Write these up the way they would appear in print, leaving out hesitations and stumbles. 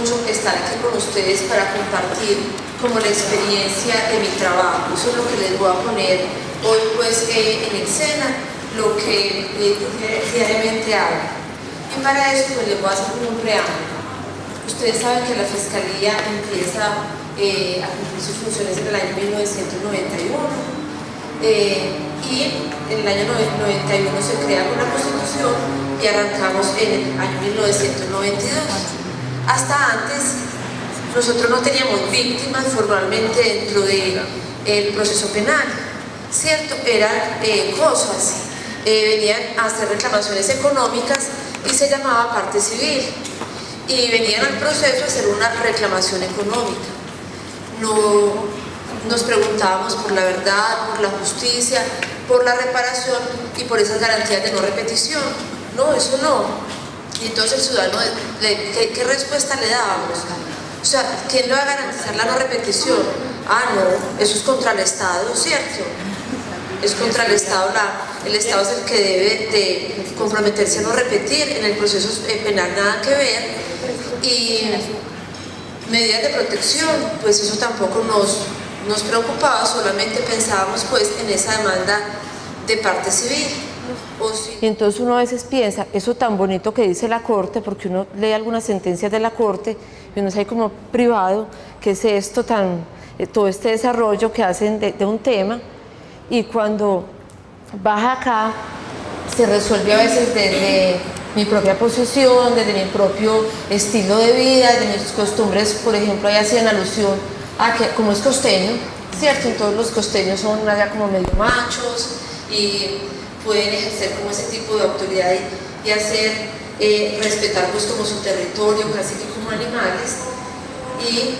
mucho estar aquí con ustedes para compartir como la experiencia de mi trabajo. Eso es lo que les voy a poner hoy pues en escena, lo que diariamente hago. Y para eso pues les voy a hacer como un preámbulo. Ustedes saben que la Fiscalía empieza a cumplir sus funciones en el año 1991 y en el año 91 se crea una constitución y arrancamos en el año 1992. Hasta antes nosotros no teníamos víctimas formalmente dentro del proceso penal, ¿cierto? Eran cosas, venían a hacer reclamaciones económicas y se llamaba parte civil, y venían al proceso a hacer una reclamación económica. No nos preguntábamos por la verdad, por la justicia, por la reparación y por esas garantías de no repetición. No, eso no. Y entonces el ciudadano, ¿qué respuesta le dábamos? O sea, ¿quién le va a garantizar la no repetición? Ah, no, eso es contra el Estado, ¿cierto? Es contra el Estado, el Estado es el que debe de comprometerse a no repetir, en el proceso penal nada que ver. Y medidas de protección, pues eso tampoco nos preocupaba, solamente pensábamos pues en esa demanda de parte civil. Y entonces uno a veces piensa, eso tan bonito que dice la Corte, porque uno lee algunas sentencias de la Corte y uno sabe como privado, que es esto todo este desarrollo que hacen de un tema, y cuando baja acá se resuelve a veces desde mi propia posición, desde mi propio estilo de vida, desde mis costumbres. Por ejemplo, ahí hacían alusión a que como es costeño, ¿cierto? Todos los costeños son allá como medio machos y pueden ejercer como ese tipo de autoridad y hacer respetar pues como su territorio, casi que como animales. Y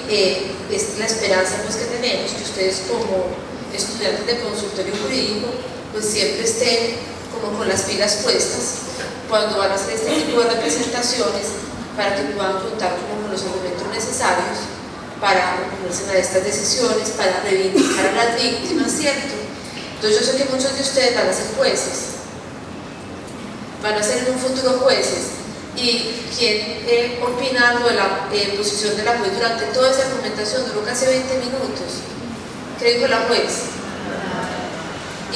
es la esperanza pues que tenemos, que ustedes como estudiantes de consultorio jurídico pues siempre estén como con las pilas puestas cuando van a hacer este tipo de representaciones, para que puedan contar como con los argumentos necesarios para oponerse a estas decisiones, para reivindicar a las víctimas, ¿cierto? Entonces yo sé que muchos de ustedes van a ser jueces, van a ser en un futuro jueces, y quien opina algo de la posición de la juez durante toda esa argumentación duró casi 20 minutos. ¿Qué dijo la juez?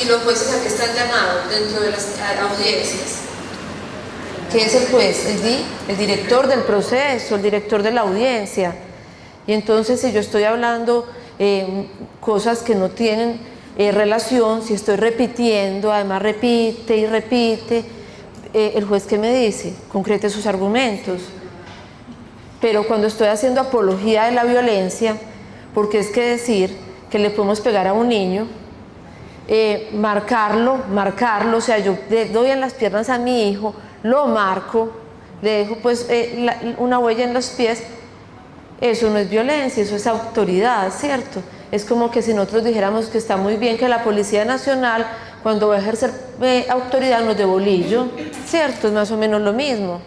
Y los jueces a qué están llamados dentro de las audiencias. ¿Qué es el juez? El director del proceso, el director de la audiencia. Y entonces si yo estoy hablando cosas que no tienen relación, si estoy repitiendo, además repite y repite, el juez ¿qué me dice? Concrete sus argumentos. Pero cuando estoy haciendo apología de la violencia, porque es que decir que le podemos pegar a un niño, marcarlo, o sea, yo le doy en las piernas a mi hijo, lo marco, le dejo pues una huella en los pies, eso no es violencia, eso es autoridad, ¿cierto? Es como que si nosotros dijéramos que está muy bien que la Policía Nacional, cuando va a ejercer autoridad, nos dé bolillo, ¿cierto? Es más o menos lo mismo.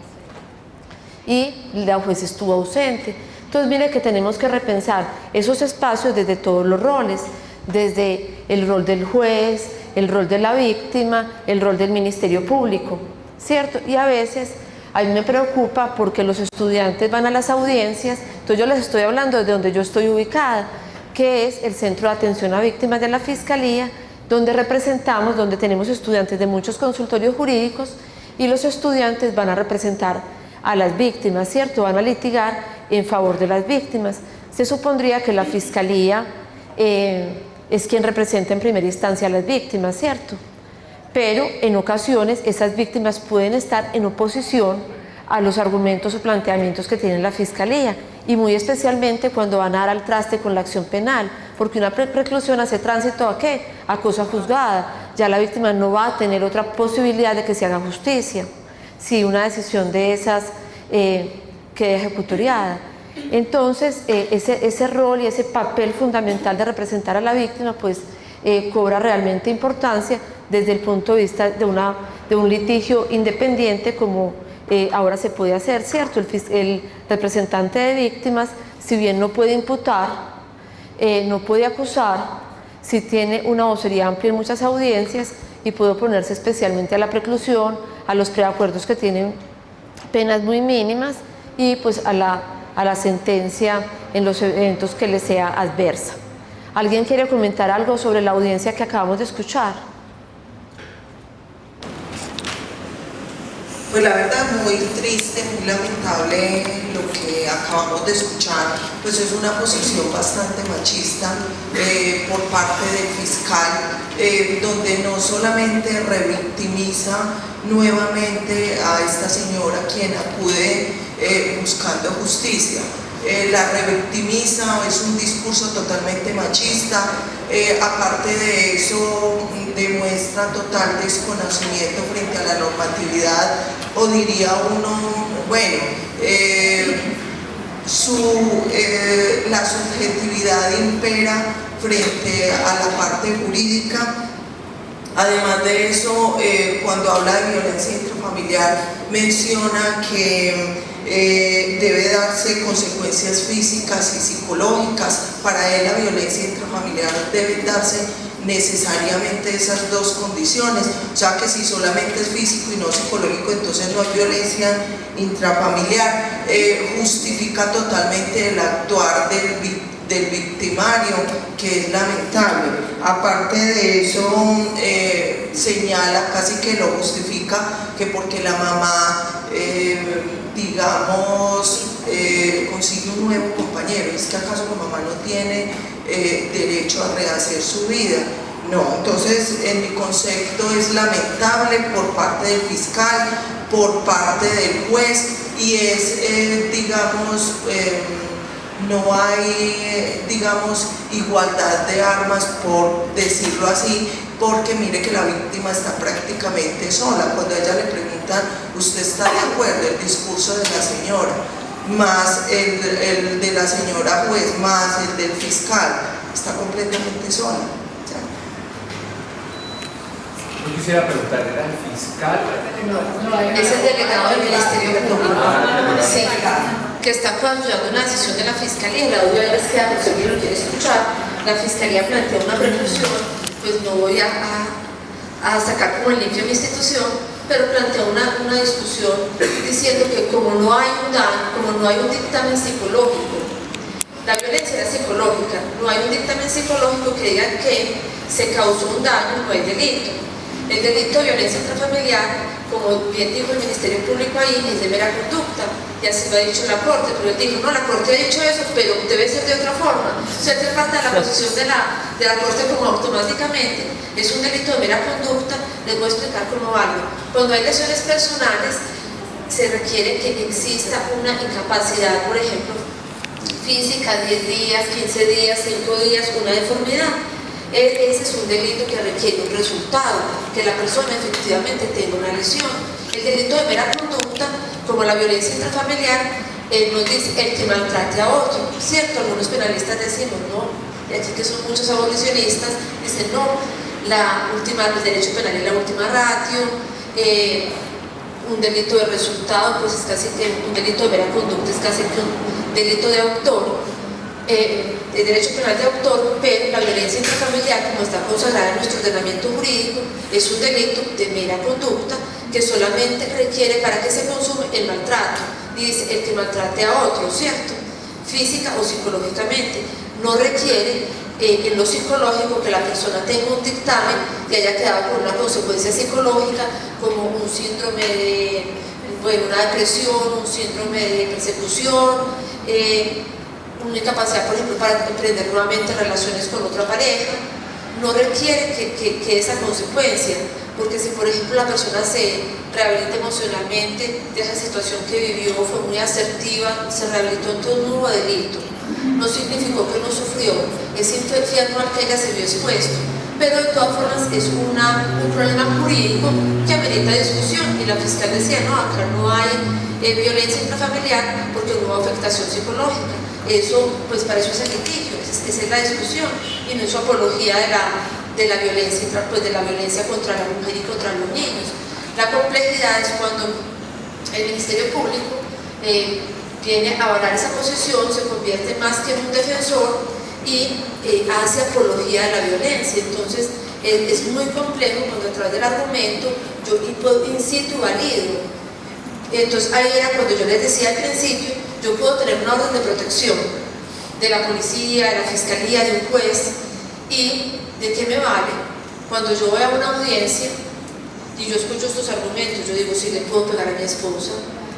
Y la juez estuvo ausente. Entonces mire que tenemos que repensar esos espacios desde todos los roles, desde el rol del juez, el rol de la víctima, el rol del Ministerio Público, ¿cierto? Y a veces a mí me preocupa porque los estudiantes van a las audiencias, entonces yo les estoy hablando desde donde yo estoy ubicada, que es el Centro de Atención a Víctimas de la Fiscalía, donde representamos, donde tenemos estudiantes de muchos consultorios jurídicos, y los estudiantes van a representar a las víctimas, ¿cierto? Van a litigar en favor de las víctimas. Se supondría que la Fiscalía es quien representa en primera instancia a las víctimas, ¿cierto? Pero en ocasiones esas víctimas pueden estar en oposición a los argumentos o planteamientos que tiene la Fiscalía, y muy especialmente cuando van a dar al traste con la acción penal, porque una preclusión hace tránsito ¿a qué? A cosa juzgada. Ya la víctima no va a tener otra posibilidad de que se haga justicia si una decisión de esas queda ejecutoriada. Entonces ese rol y ese papel fundamental de representar a la víctima pues cobra realmente importancia desde el punto de vista de un litigio independiente como ahora se puede hacer, ¿cierto? El representante de víctimas, si bien no puede imputar, no puede acusar, si tiene una vocería amplia en muchas audiencias y puede oponerse especialmente a la preclusión, a los preacuerdos que tienen penas muy mínimas y pues a a la sentencia en los eventos que le sea adversa. ¿Alguien quiere comentar algo sobre la audiencia que acabamos de escuchar? Pues la verdad, muy triste, muy lamentable lo que acabamos de escuchar, pues es una posición bastante machista por parte del fiscal, donde no solamente revictimiza nuevamente a esta señora quien acude buscando justicia, la revictimiza, es un discurso totalmente machista, aparte de eso demuestra total desconocimiento frente a la normatividad, o diría uno, bueno, la subjetividad impera frente a la parte jurídica. Además de eso, cuando habla de violencia intrafamiliar, menciona que debe darse consecuencias físicas y psicológicas. Para él la violencia intrafamiliar debe darse necesariamente esas dos condiciones, o sea que si solamente es físico y no psicológico, entonces no es violencia intrafamiliar. Justifica totalmente el actuar del victimario, que es lamentable. Aparte de eso, señala, casi que lo justifica, que porque la mamá digamos consigue un nuevo compañero, ¿es que acaso la mamá no tiene derecho a rehacer su vida? No, entonces en mi concepto es lamentable por parte del fiscal, por parte del juez, y es digamos no hay digamos igualdad de armas, por decirlo así, porque mire que la víctima está prácticamente sola. Cuando a ella le preguntan, ¿usted está de acuerdo? El discurso de la señora, más el de la señora juez, más el del fiscal, está completamente sola. Yo quisiera preguntar, ¿era el fiscal? Es el delegado del Ministerio Público, sí, que está coadyuvando una decisión de la Fiscalía. La duda es que, si alguien lo quiere escuchar, la Fiscalía plantea una preclusión, pues no voy a sacar como el limpio mi institución, pero plantea una discusión diciendo que como no hay un daño, como no hay un dictamen psicológico, la violencia era psicológica, no hay un dictamen psicológico que diga que se causó un daño, no hay delito. El delito de violencia intrafamiliar, como bien dijo el Ministerio Público ahí, es de mera conducta, y así lo ha dicho la Corte, pero él dijo, no, la Corte ha dicho eso, pero debe ser de otra forma. O sea, se trata de la posición de la Corte como automáticamente es un delito de mera conducta. Les voy a explicar cómo valgo. Cuando hay lesiones personales, se requiere que exista una incapacidad, por ejemplo, física, 10 días, 15 días, 5 días, una deformidad. Ese es un delito que requiere un resultado, que la persona efectivamente tenga una lesión. El delito de mera conducta, como la violencia intrafamiliar, nos dice el que maltrate a otro, ¿cierto? Algunos penalistas decimos, no, y aquí que son muchos abolicionistas, dicen, no, el derecho penal es la última ratio, un delito de resultado, pues es casi que un delito de mera conducta, es casi que un delito de autor. El derecho penal de autor, pero la violencia intrafamiliar, como está consagrada en nuestro ordenamiento jurídico, es un delito de mera conducta que solamente requiere para que se consume el maltrato. Dice el que maltrate a otro, ¿cierto? Física o psicológicamente. No requiere en lo psicológico que la persona tenga un dictamen que haya quedado con una consecuencia psicológica, como un síndrome de, una depresión, un síndrome de persecución, una incapacidad, por ejemplo, para emprender nuevamente relaciones con otra pareja. No requiere que esa consecuencia, porque si por ejemplo la persona se rehabilita emocionalmente de esa situación que vivió, fue muy asertiva, se rehabilitó, entonces no hubo delito, no significó que no sufrió ese infierno al que ella se vio expuesto, pero de todas formas es un problema jurídico que amerita discusión, y la fiscal decía, no, acá no hay violencia intrafamiliar porque no hubo afectación psicológica. Eso, pues para eso es el litigio, esa es la discusión, y no es su apología de la violencia, pues de la violencia contra la mujer y contra los niños. La complejidad es cuando el Ministerio Público viene a avalar esa posición, se convierte más que en un defensor y hace apología de la violencia. Entonces es muy complejo cuando a través del argumento yo incito y valido. Entonces ahí era cuando yo les decía al principio, Yo puedo tener una orden de protección de la policía, de la fiscalía, de un juez, y ¿de qué me vale cuando yo voy a una audiencia y yo escucho estos argumentos? Yo digo, sí, le puedo pegar a mi esposa,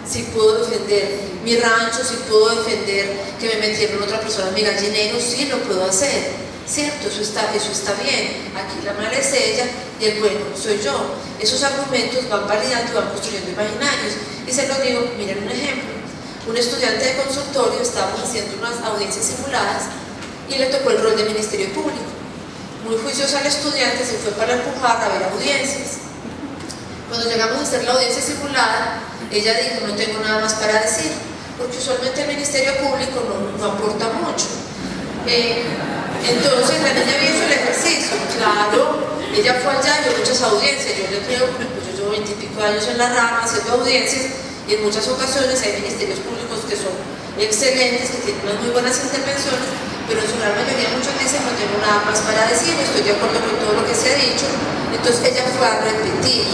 si puedo defender mi rancho, si puedo defender que me metieron otra persona en mi gallinero, sí lo puedo hacer, ¿cierto? Eso está bien. Aquí la mala es ella y el bueno soy yo. Esos argumentos van validando y van construyendo imaginarios. Y se los digo, miren un ejemplo. Un estudiante de consultorio, estábamos haciendo unas audiencias simuladas y le tocó el rol del Ministerio Público. Muy juiciosa al estudiante, se fue para empujar a ver audiencias. Cuando llegamos a hacer la audiencia simulada, ella dijo, no tengo nada más para decir, porque usualmente el Ministerio Público no aporta mucho. Entonces la niña había hecho el ejercicio, claro, ella fue allá, yo muchas audiencias, yo le creo, pues yo llevo 20 y pico años en la rama haciendo audiencias, y en muchas ocasiones hay ministerios públicos que son excelentes, que tienen unas muy buenas intervenciones, pero en su gran mayoría muchos dicen no tengo nada más para decir, estoy de acuerdo con todo lo que se ha dicho. Entonces ella fue a repetir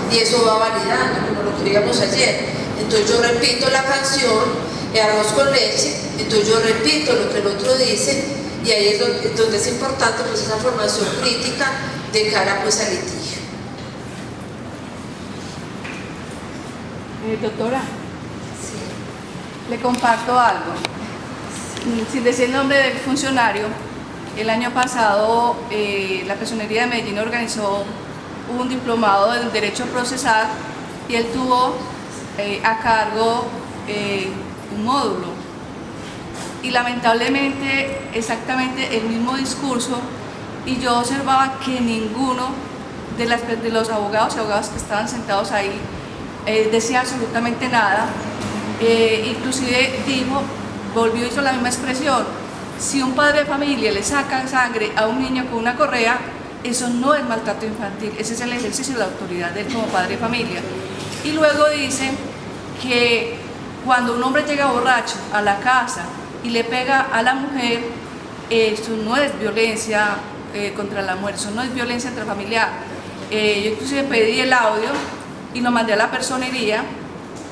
y eso va validando, como lo queríamos ayer. Entonces yo repito la canción, arroz con leche, entonces yo repito lo que el otro dice, y ahí es donde es importante pues esa formación crítica de cara pues al litigio. Doctora, Sí. le comparto algo. Sin decir el nombre del funcionario, el año pasado la Personería de Medellín organizó un diplomado en Derecho Procesal y él tuvo a cargo un módulo. Y lamentablemente exactamente el mismo discurso, y yo observaba que ninguno de los abogados y abogadas que estaban sentados ahí decía absolutamente nada. Inclusive hizo la misma expresión: si un padre de familia le saca sangre a un niño con una correa, eso no es maltrato infantil, ese es el ejercicio de la autoridad de él como padre de familia. Y luego dicen que cuando un hombre llega borracho a la casa y le pega a la mujer, eso no es violencia contra la mujer, eso no es violencia intrafamiliar. Yo inclusive pedí el audio y lo mandé a la personería,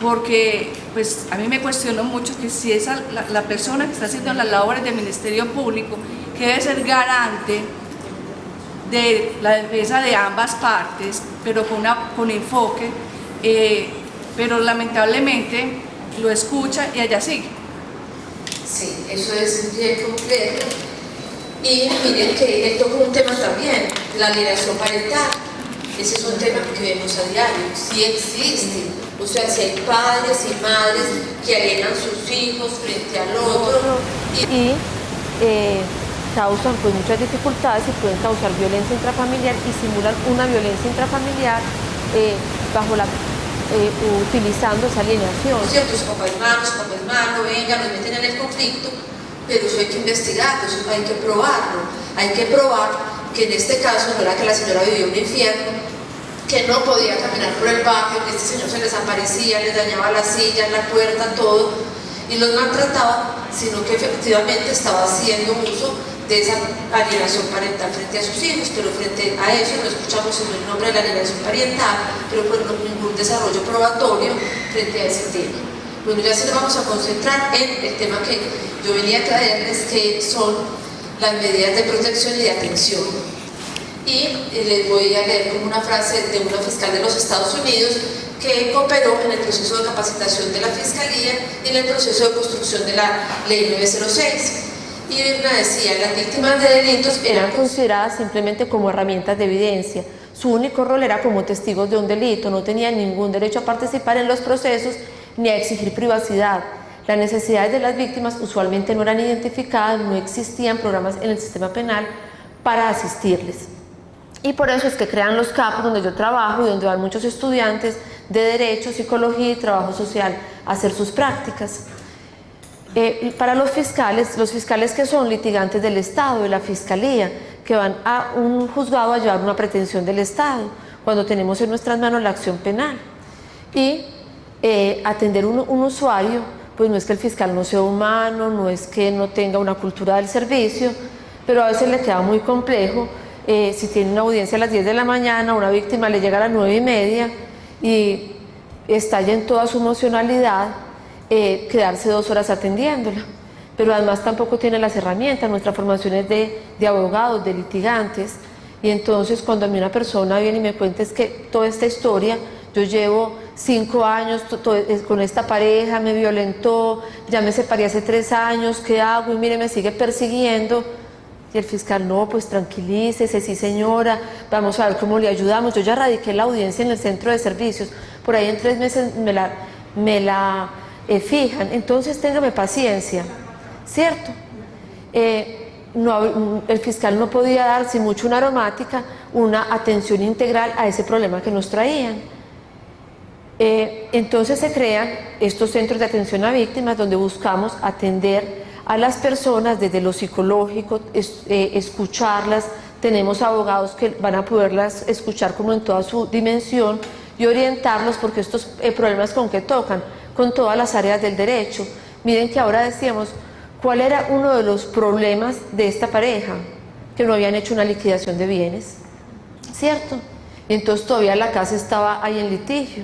porque pues a mí me cuestionó mucho que si es la persona que está haciendo las labores del Ministerio Público, que debe ser garante de la defensa de ambas partes, pero con enfoque, pero lamentablemente lo escucha y allá sigue. Sí, eso es bien complejo. Y miren que él tocó un tema también, la alienación parental. Ese es un tema que vemos a diario, sí existe. O sea, si hay padres y madres que alienan sus hijos frente al otro y causan pues muchas dificultades y pueden causar violencia intrafamiliar y simulan una violencia intrafamiliar utilizando esa alienación. ¿Cierto? Su papá es malo, venga, nos meten en el conflicto, pero eso hay que investigarlo, eso hay que probarlo. Hay que probar que en este caso no era que la señora vivió un infierno, que no podía caminar por el barrio, que este señor se les aparecía, les dañaba las sillas, la puerta, todo, y los maltrataba, sino que efectivamente estaba haciendo uso de esa alienación parental frente a sus hijos, pero frente a eso no escuchamos el nombre de la alienación parental, pero pues no ningún desarrollo probatorio frente a ese tema. Bueno, ya sí nos vamos a concentrar en el tema que yo venía a traerles, que son las medidas de protección y de atención. Y les voy a leer como una frase de una fiscal de los Estados Unidos que cooperó en el proceso de capacitación de la Fiscalía y en el proceso de construcción de la Ley 906. Y Irna decía, las víctimas de delitos Eran consideradas simplemente como herramientas de evidencia. Su único rol era como testigos de un delito, no tenían ningún derecho a participar en los procesos ni a exigir privacidad. Las necesidades de las víctimas usualmente no eran identificadas, no existían programas en el sistema penal para asistirles. Y por eso es que crean los CAP, donde yo trabajo y donde van muchos estudiantes de Derecho, Psicología y Trabajo Social a hacer sus prácticas. Para los fiscales que son litigantes del Estado, de la Fiscalía, que van a un juzgado a llevar una pretensión del Estado, cuando tenemos en nuestras manos la acción penal. Y atender un usuario, pues no es que el fiscal no sea humano, no es que no tenga una cultura del servicio, pero a veces le queda muy complejo. Si tiene una audiencia a las 10 de la mañana, una víctima le llega a las 9:30 y estalla en toda su emocionalidad quedarse 2 horas atendiéndola, pero además tampoco tiene las herramientas. Nuestra formación es de abogados, de litigantes, y entonces cuando a mí una persona viene y me cuenta es que toda esta historia, yo llevo 5 años con esta pareja, me violentó, ya me separé hace 3 años, ¿qué hago? Y mire, me sigue persiguiendo. Y el fiscal, no, pues tranquilícese, sí señora, vamos a ver cómo le ayudamos. Yo ya radiqué la audiencia en el centro de servicios, por ahí en 3 meses me la fijan, entonces téngame paciencia, ¿cierto? El fiscal no podía dar, sin mucho, una aromática, una atención integral a ese problema que nos traían. Entonces se crean estos centros de atención a víctimas donde buscamos atender a las personas desde lo psicológico, escucharlas. Tenemos abogados que van a poderlas escuchar como en toda su dimensión y orientarlos, porque estos problemas con que tocan, con todas las áreas del derecho. Miren que ahora decíamos, ¿cuál era uno de los problemas de esta pareja? Que no habían hecho una liquidación de bienes, ¿cierto? Y entonces todavía la casa estaba ahí en litigio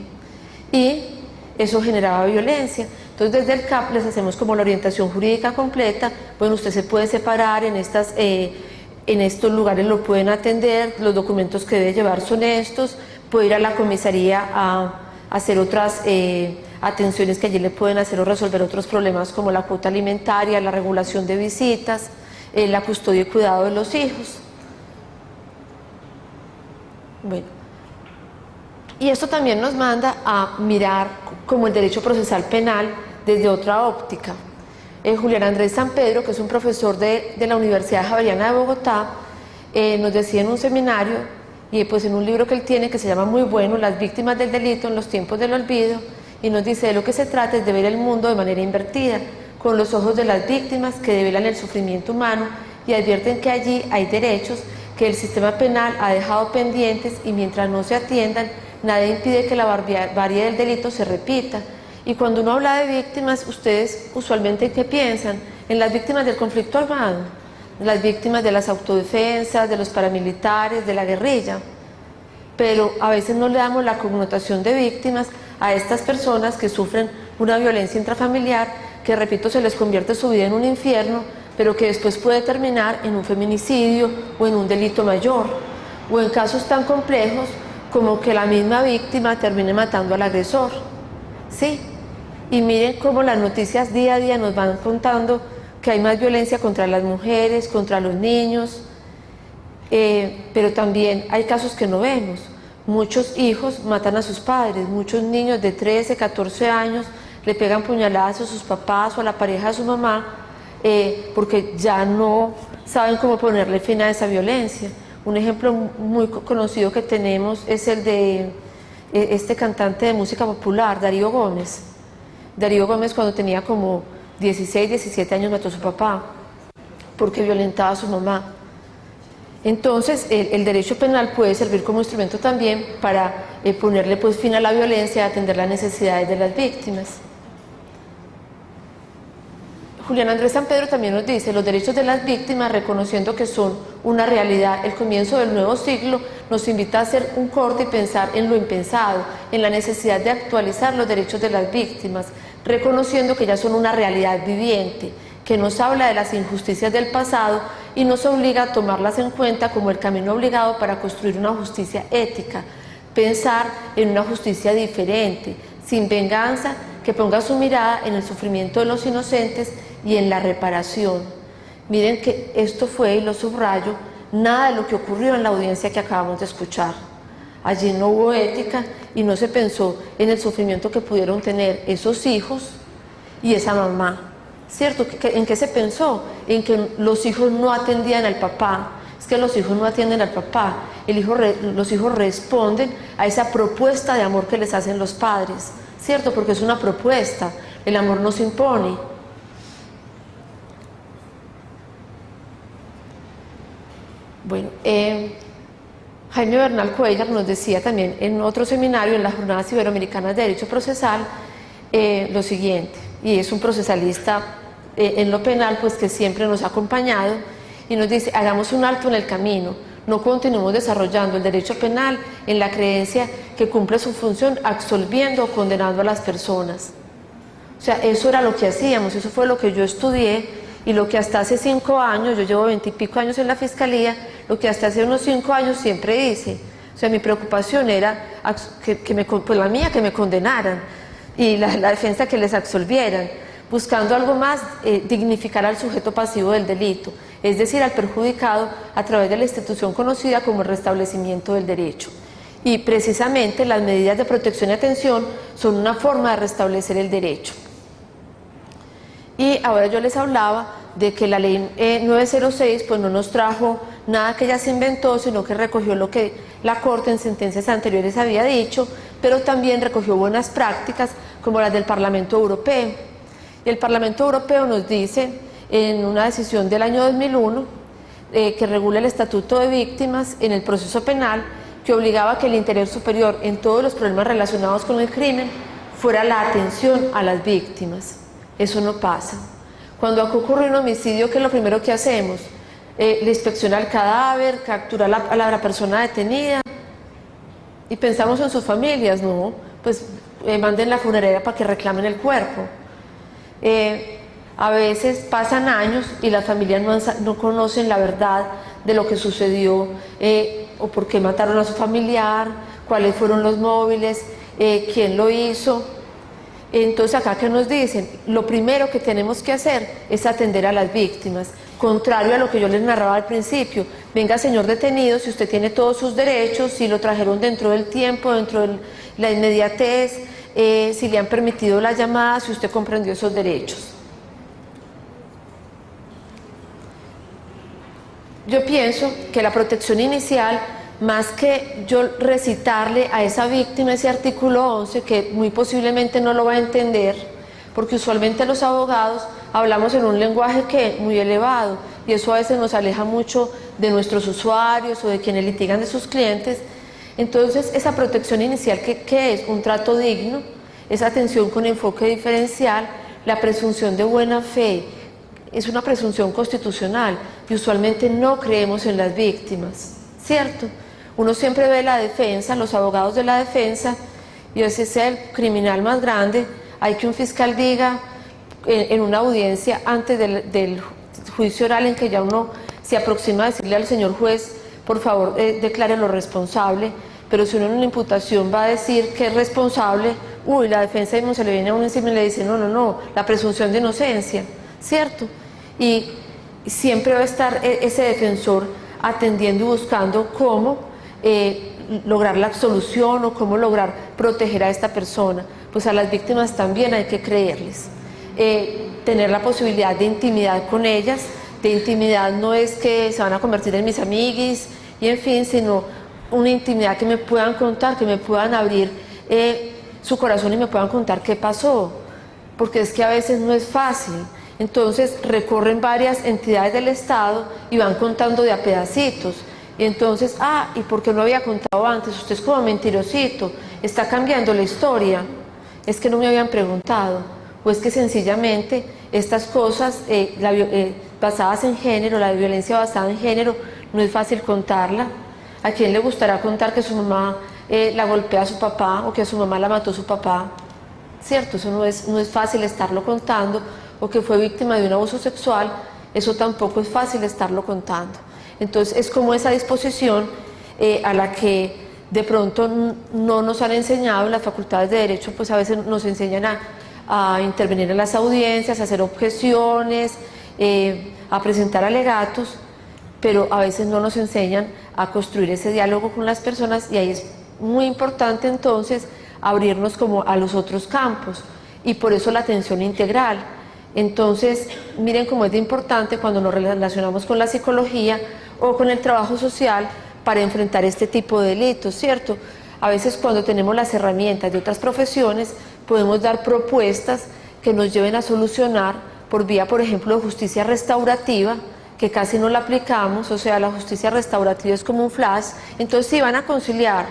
y eso generaba violencia. Entonces desde el CAP les hacemos como la orientación jurídica completa. Bueno, usted se puede separar en estos lugares, lo pueden atender, los documentos que debe llevar son estos, puede ir a la comisaría a hacer otras atenciones que allí le pueden hacer o resolver otros problemas como la cuota alimentaria, la regulación de visitas, la custodia y cuidado de los hijos. Bueno, y esto también nos manda a mirar como el derecho procesal penal desde otra óptica. Julián Andrés San Pedro, que es un profesor de la Universidad Javeriana de Bogotá, nos decía en un seminario, y pues en un libro que él tiene que se llama muy bueno, Las víctimas del delito en los tiempos del olvido, y nos dice de lo que se trata es de ver el mundo de manera invertida, con los ojos de las víctimas que develan el sufrimiento humano y advierten que allí hay derechos que el sistema penal ha dejado pendientes, y mientras no se atiendan, nada impide que la barbarie del delito se repita. Y cuando uno habla de víctimas, ustedes usualmente ¿qué piensan? En las víctimas del conflicto armado, las víctimas de las autodefensas, de los paramilitares, de la guerrilla. Pero a veces no le damos la connotación de víctimas a estas personas que sufren una violencia intrafamiliar, que, repito, se les convierte su vida en un infierno, pero que después puede terminar en un feminicidio o en un delito mayor, o en casos tan complejos como que la misma víctima termine matando al agresor. ¿Sí? Y miren cómo las noticias día a día nos van contando que hay más violencia contra las mujeres, contra los niños, pero también hay casos que no vemos. Muchos hijos matan a sus padres, muchos niños de 13, 14 años le pegan puñaladas a sus papás o a la pareja de su mamá porque ya no saben cómo ponerle fin a esa violencia. Un ejemplo muy conocido que tenemos es el de este cantante de música popular, Darío Gómez. Darío Gómez, cuando tenía como 16, 17 años, mató a su papá porque violentaba a su mamá. Entonces el derecho penal puede servir como instrumento también para ponerle pues fin a la violencia y atender las necesidades de las víctimas. Julián Andrés San Pedro también nos dice, los derechos de las víctimas, reconociendo que son una realidad, el comienzo del nuevo siglo nos invita a hacer un corte y pensar en lo impensado, en la necesidad de actualizar los derechos de las víctimas, reconociendo que ya son una realidad viviente, que nos habla de las injusticias del pasado y nos obliga a tomarlas en cuenta como el camino obligado para construir una justicia ética, pensar en una justicia diferente, sin venganza, que ponga su mirada en el sufrimiento de los inocentes y en la reparación. Miren que esto fue, y lo subrayo, nada de lo que ocurrió en la audiencia que acabamos de escuchar. Allí no hubo ética y no se pensó en el sufrimiento que pudieron tener esos hijos y esa mamá. ¿Cierto? ¿En qué se pensó? En que los hijos no atendían al papá. Es que los hijos no atienden al papá. Los hijos responden a esa propuesta de amor que les hacen los padres, ¿cierto? Porque es una propuesta, el amor no se impone. Bueno, Jaime Bernal Cuellar nos decía también en otro seminario en las Jornadas Iberoamericanas de Derecho Procesal lo siguiente, y es un procesalista en lo penal pues que siempre nos ha acompañado, y nos dice, hagamos un alto en el camino, no continuemos desarrollando el derecho penal en la creencia que cumple su función absolviendo o condenando a las personas. O sea, eso era lo que hacíamos, eso fue lo que yo estudié y lo que hasta hace 5 años, yo llevo 20 y pico años en la Fiscalía, lo que hasta hace unos 5 años siempre hice. O sea, mi preocupación era, pues la mía, que me condenaran y la defensa que les absolvieran, buscando algo más, dignificar al sujeto pasivo del delito, es decir, al perjudicado a través de la institución conocida como el restablecimiento del derecho. Y precisamente las medidas de protección y atención son una forma de restablecer el derecho. Y ahora yo les hablaba de que la ley 906 pues no nos trajo nada que ella se inventó, sino que recogió lo que la Corte en sentencias anteriores había dicho, pero también recogió buenas prácticas como las del Parlamento Europeo. Y el Parlamento Europeo nos dice en una decisión del año 2001 que regula el Estatuto de Víctimas en el proceso penal, que obligaba a que el interés superior en todos los problemas relacionados con el crimen fuera la atención a las víctimas. Eso no pasa. Cuando ocurre un homicidio, ¿qué es lo primero que hacemos? Le inspecciona el cadáver, captura a la persona detenida y pensamos en sus familias, ¿no? Pues manden la funeraria para que reclamen el cuerpo. A veces pasan años y las familias no conocen la verdad de lo que sucedió o por qué mataron a su familiar, cuáles fueron los móviles, quién lo hizo. Entonces acá que nos dicen, lo primero que tenemos que hacer es atender a las víctimas, contrario a lo que yo les narraba al principio. Venga, señor detenido, si usted tiene todos sus derechos, si lo trajeron dentro del tiempo, dentro de la inmediatez, si le han permitido la llamada, si usted comprendió esos derechos. Yo pienso que la protección inicial, más que yo recitarle a esa víctima ese artículo 11, que muy posiblemente no lo va a entender, porque usualmente los abogados hablamos en un lenguaje muy elevado, y eso a veces nos aleja mucho de nuestros usuarios o de quienes litigan de sus clientes. Entonces, esa protección inicial, ¿qué es? Un trato digno, esa atención con enfoque diferencial, la presunción de buena fe, es una presunción constitucional, y usualmente no creemos en las víctimas, ¿cierto? Uno siempre ve la defensa, los abogados de la defensa, y ese es el criminal más grande. Hay que un fiscal diga en una audiencia antes del juicio oral, en que ya uno se aproxima a decirle al señor juez, por favor, declárelo responsable, pero si uno en una imputación va a decir que es responsable, la defensa mismo se le viene a uno encima y le dice, no, la presunción de inocencia, ¿cierto? Y siempre va a estar ese defensor atendiendo y buscando cómo lograr la absolución o cómo lograr proteger a esta persona. Pues a las víctimas también hay que creerles, tener la posibilidad de intimidad con ellas. De intimidad no es que se van a convertir en mis amiguis y en fin, sino una intimidad que me puedan contar, que me puedan abrir su corazón y me puedan contar qué pasó, porque es que a veces no es fácil. Entonces recorren varias entidades del Estado y van contando de a pedacitos. Y entonces, ¿y por qué no había contado antes? Usted es como mentirosito, está cambiando la historia. Es que no me habían preguntado, o es que sencillamente estas cosas basadas en género, la violencia basada en género, no es fácil contarla. ¿A quién le gustará contar que su mamá la golpea a su papá o que a su mamá la mató su papá? ¿Cierto? Eso no es fácil estarlo contando, o que fue víctima de un abuso sexual, eso tampoco es fácil estarlo contando. Entonces es como esa disposición a la que de pronto no nos han enseñado. Las facultades de Derecho pues a veces nos enseñan a intervenir en las audiencias, a hacer objeciones, a presentar alegatos, pero a veces no nos enseñan a construir ese diálogo con las personas, y ahí es muy importante entonces abrirnos como a los otros campos, y por eso la atención integral. Entonces, miren cómo es de importante cuando nos relacionamos con la psicología o con el trabajo social para enfrentar este tipo de delitos, ¿cierto? A veces cuando tenemos las herramientas de otras profesiones, podemos dar propuestas que nos lleven a solucionar por vía, por ejemplo, de justicia restaurativa, que casi no la aplicamos. O sea, la justicia restaurativa es como un flash. Entonces, si van a conciliar,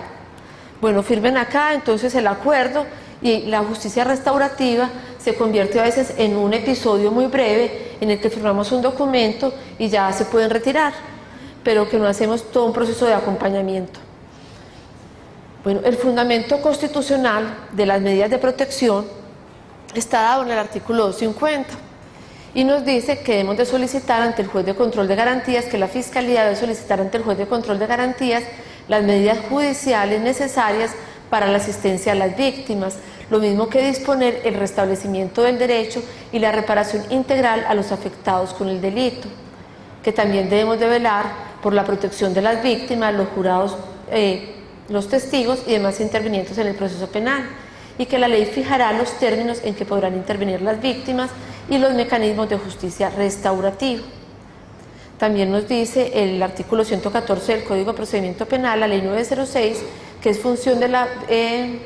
bueno, firmen acá, entonces el acuerdo, y la justicia restaurativa se convierte a veces en un episodio muy breve en el que firmamos un documento y ya se pueden retirar, pero que no hacemos todo un proceso de acompañamiento. Bueno, el fundamento constitucional de las medidas de protección está dado en el artículo 250 y nos dice que debemos de solicitar ante el juez de control de garantías, que la Fiscalía debe solicitar ante el juez de control de garantías las medidas judiciales necesarias para la asistencia a las víctimas, lo mismo que disponer el restablecimiento del derecho y la reparación integral a los afectados con el delito, que también debemos de velar por la protección de las víctimas, los jurados, los testigos y demás intervinientes en el proceso penal, y que la ley fijará los términos en que podrán intervenir las víctimas y los mecanismos de justicia restaurativa. También nos dice el artículo 114 del Código de Procedimiento Penal, la ley 906, que es función de la... el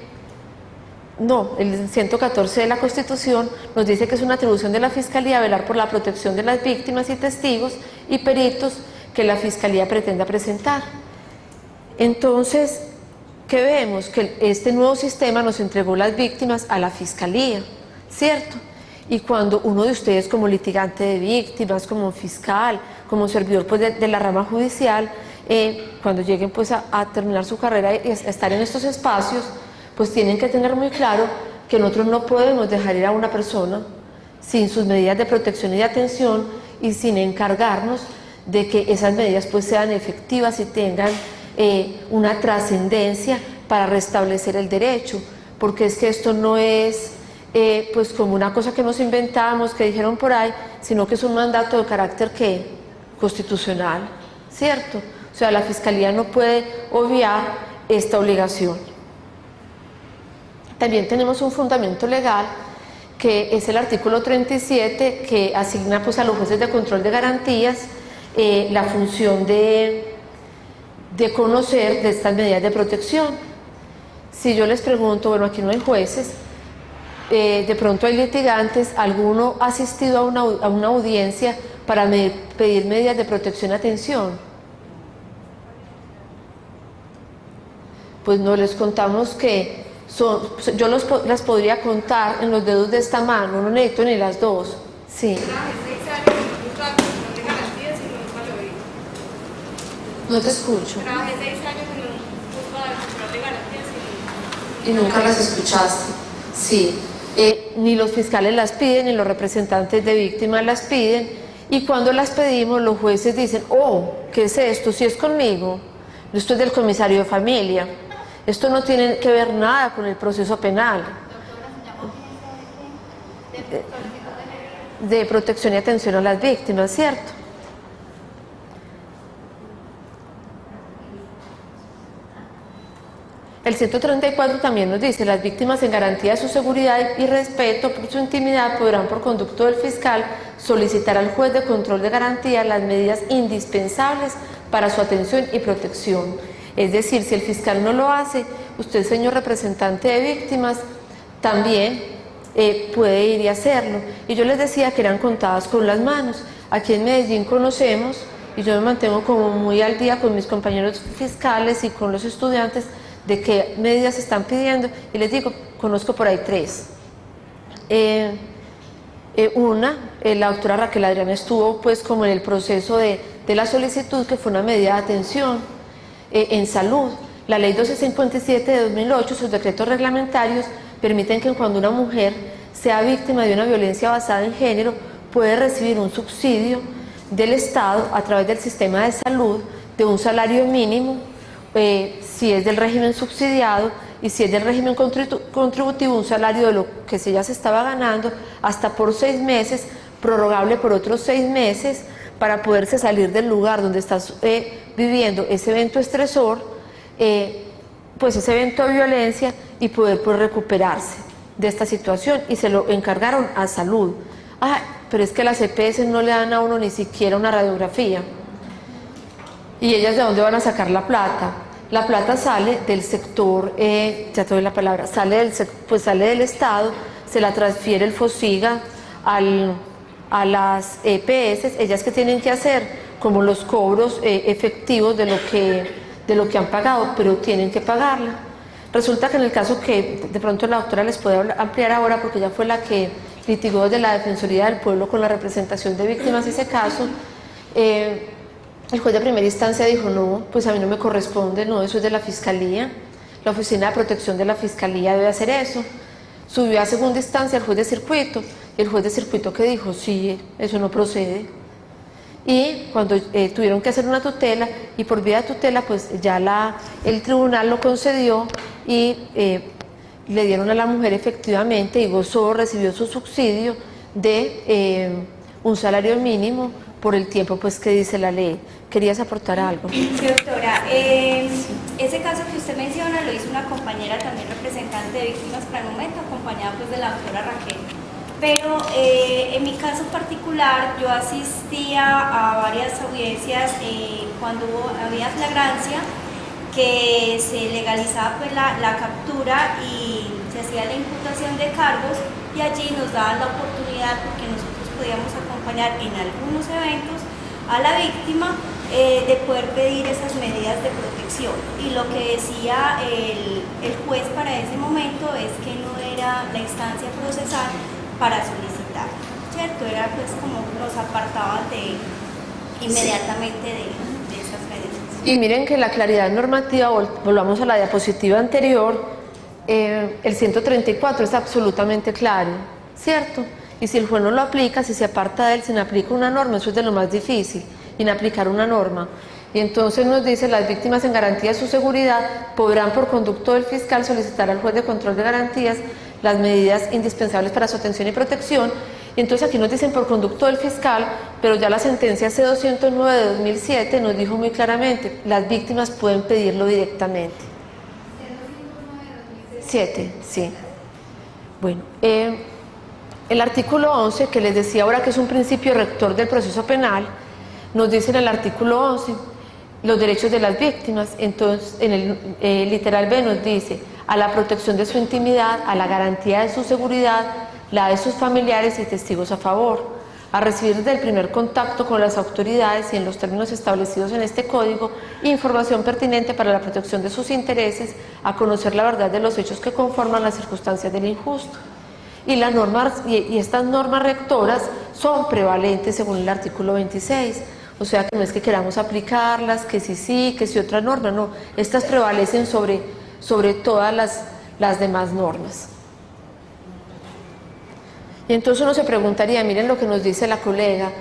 114 de la Constitución nos dice que es una atribución de la Fiscalía velar por la protección de las víctimas y testigos y peritos que la Fiscalía pretenda presentar. Entonces, ¿qué vemos? Que este nuevo sistema nos entregó las víctimas a la Fiscalía, ¿cierto? Y cuando uno de ustedes como litigante de víctimas, como fiscal, como servidor pues, de la rama judicial, cuando lleguen pues, a terminar su carrera y a estar en estos espacios, pues tienen que tener muy claro que nosotros no podemos dejar ir a una persona sin sus medidas de protección y de atención y sin encargarnos de que esas medidas pues, sean efectivas y tengan una trascendencia para restablecer el derecho, porque es que esto no es pues como una cosa que nos inventamos, que dijeron por ahí, sino que es un mandato de carácter que constitucional, ¿cierto? O sea, la Fiscalía no puede obviar esta obligación. También tenemos un fundamento legal que es el artículo 37, que asigna pues, a los jueces de control de garantías la función de conocer de estas medidas de protección. Si yo les pregunto, bueno, aquí no hay jueces, de pronto hay litigantes, ¿alguno ha asistido a una audiencia para pedir medidas de protección y atención? Pues no, les contamos que yo las podría contar en los dedos de esta mano, no necesito ni las dos. Sí. No te escucho. Trabajé 6 años en un juzgado de control de garantías Y nunca las escuchaste. Sí. Ni los fiscales las piden, ni los representantes de víctimas las piden, y cuando las pedimos los jueces dicen, oh, ¿qué es esto? Si es conmigo, esto es del comisario de familia, esto no tiene que ver nada con el proceso penal. De protección y atención a las víctimas, ¿cierto? El 134 también nos dice, las víctimas en garantía de su seguridad y respeto por su intimidad podrán por conducto del fiscal solicitar al juez de control de garantía las medidas indispensables para su atención y protección. Es decir, si el fiscal no lo hace, usted, señor representante de víctimas, también puede ir y hacerlo. Y yo les decía que eran contadas con las manos. Aquí en Medellín conocemos, y yo me mantengo como muy al día con mis compañeros fiscales y con los estudiantes, de qué medidas se están pidiendo, y les digo, conozco por ahí 3. La doctora Raquel Adriana estuvo pues como en el proceso de la solicitud, que fue una medida de atención en salud. La ley 1257 de 2008, sus decretos reglamentarios permiten que cuando una mujer sea víctima de una violencia basada en género, puede recibir un subsidio del Estado a través del sistema de salud de un salario mínimo, si es del régimen subsidiado, y si es del régimen contributivo, un salario de lo que ella se estaba ganando, hasta por 6 meses, prorrogable por otros 6 meses, para poderse salir del lugar donde está viviendo ese evento estresor, pues ese evento de violencia, y poder pues, recuperarse de esta situación, y se lo encargaron a salud. Pero es que las EPS no le dan a uno ni siquiera una radiografía. ¿Y ellas de dónde van a sacar la plata? La plata sale del sector, ya te doy la palabra, sale del Estado, se la transfiere el FOSIGA a las EPS, ellas que tienen que hacer como los cobros efectivos de lo que han pagado, pero tienen que pagarla. Resulta que en el caso que de pronto la doctora les puede ampliar ahora, porque ella fue la que litigó desde la Defensoría del Pueblo con la representación de víctimas ese caso, el juez de primera instancia dijo, no, pues a mí no me corresponde, no, eso es de la Fiscalía, la Oficina de Protección de la Fiscalía debe hacer eso. subió a segunda instancia el juez de circuito, y el juez de circuito que dijo, sí, eso no procede. Y cuando tuvieron que hacer una tutela, y por vía de tutela, pues ya el tribunal lo concedió y le dieron a la mujer efectivamente, y gozó, recibió su subsidio de un salario mínimo por el tiempo pues que dice la ley. ¿Querías aportar algo? Sí, doctora. Ese caso que usted menciona lo hizo una compañera también representante de víctimas para el momento, acompañada pues de la doctora Raquel. Pero en mi caso particular yo asistía a varias audiencias cuando había flagrancia, que se legalizaba pues la captura y se hacía la imputación de cargos, y allí nos daban la oportunidad, porque nosotros podíamos acompañar en algunos eventos a la víctima, de poder pedir esas medidas de protección. Y lo que decía el juez para ese momento es que no era la instancia procesal para solicitar, ¿cierto? Era pues como nos apartaban inmediatamente de esas medidas. Y miren que la claridad normativa, volvamos a la diapositiva anterior, el 134 es absolutamente claro, ¿cierto? Y si el juez no lo aplica, si se aparta de él, si no aplica una norma, eso es de lo más difícil, inaplicar una norma. Y entonces nos dice, las víctimas en garantía de su seguridad podrán por conducto del fiscal solicitar al juez de control de garantías las medidas indispensables para su atención y protección. Y entonces aquí nos dicen por conducto del fiscal, pero ya la sentencia C-209 de 2007 nos dijo muy claramente, las víctimas pueden pedirlo directamente. C-209 de 2007, sí. Bueno, el artículo 11, que les decía ahora que es un principio rector del proceso penal, nos dice en el artículo 11 los derechos de las víctimas. Entonces en el literal B nos dice a la protección de su intimidad, a la garantía de su seguridad, la de sus familiares y testigos a favor, a recibir desde el primer contacto con las autoridades y en los términos establecidos en este código, información pertinente para la protección de sus intereses, a conocer la verdad de los hechos que conforman las circunstancias del injusto. Y las normas, y estas normas rectoras son prevalentes según el artículo 26, o sea que no es que queramos aplicarlas, que sí, que sí otra norma, no, estas prevalecen sobre todas las demás normas. Y entonces uno se preguntaría, miren lo que nos dice la colega,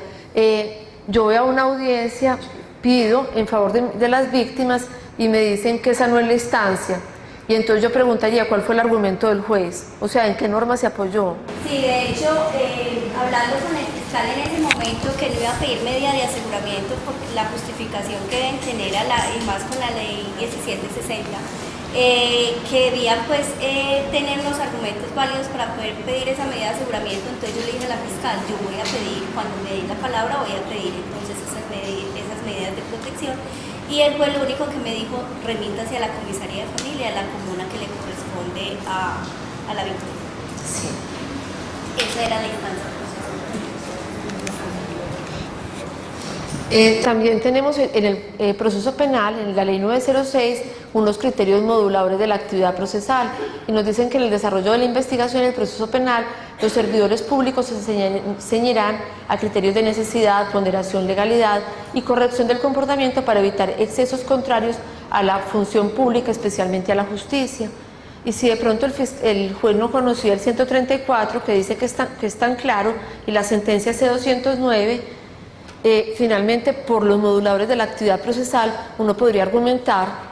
yo voy a una audiencia, pido en favor de las víctimas y me dicen que esa no es la instancia. Y entonces yo preguntaría cuál fue el argumento del juez, o sea, ¿en qué norma se apoyó? Sí, de hecho, hablando con el fiscal en ese momento, que le iba a pedir medida de aseguramiento por la justificación que deben tener y más con la ley 1760, que debían pues tener los argumentos válidos para poder pedir esa medida de aseguramiento. Entonces yo le dije a la fiscal, yo voy a pedir, cuando me den la palabra voy a pedir entonces esas medidas de protección. Y él fue lo único que me dijo, remítase a la comisaría de familia, a la comuna que le corresponde a la víctima. Sí. Esa era la instancia procesal. También tenemos en el proceso penal, en la ley 906, unos criterios moduladores de la actividad procesal, y nos dicen que en el desarrollo de la investigación en el proceso penal, los servidores públicos se ceñirán a criterios de necesidad, ponderación, legalidad y corrección del comportamiento para evitar excesos contrarios a la función pública, especialmente a la justicia. Y si de pronto el juez no conocía el 134, que dice que es tan claro, y la sentencia C-209, finalmente por los moduladores de la actividad procesal, uno podría argumentar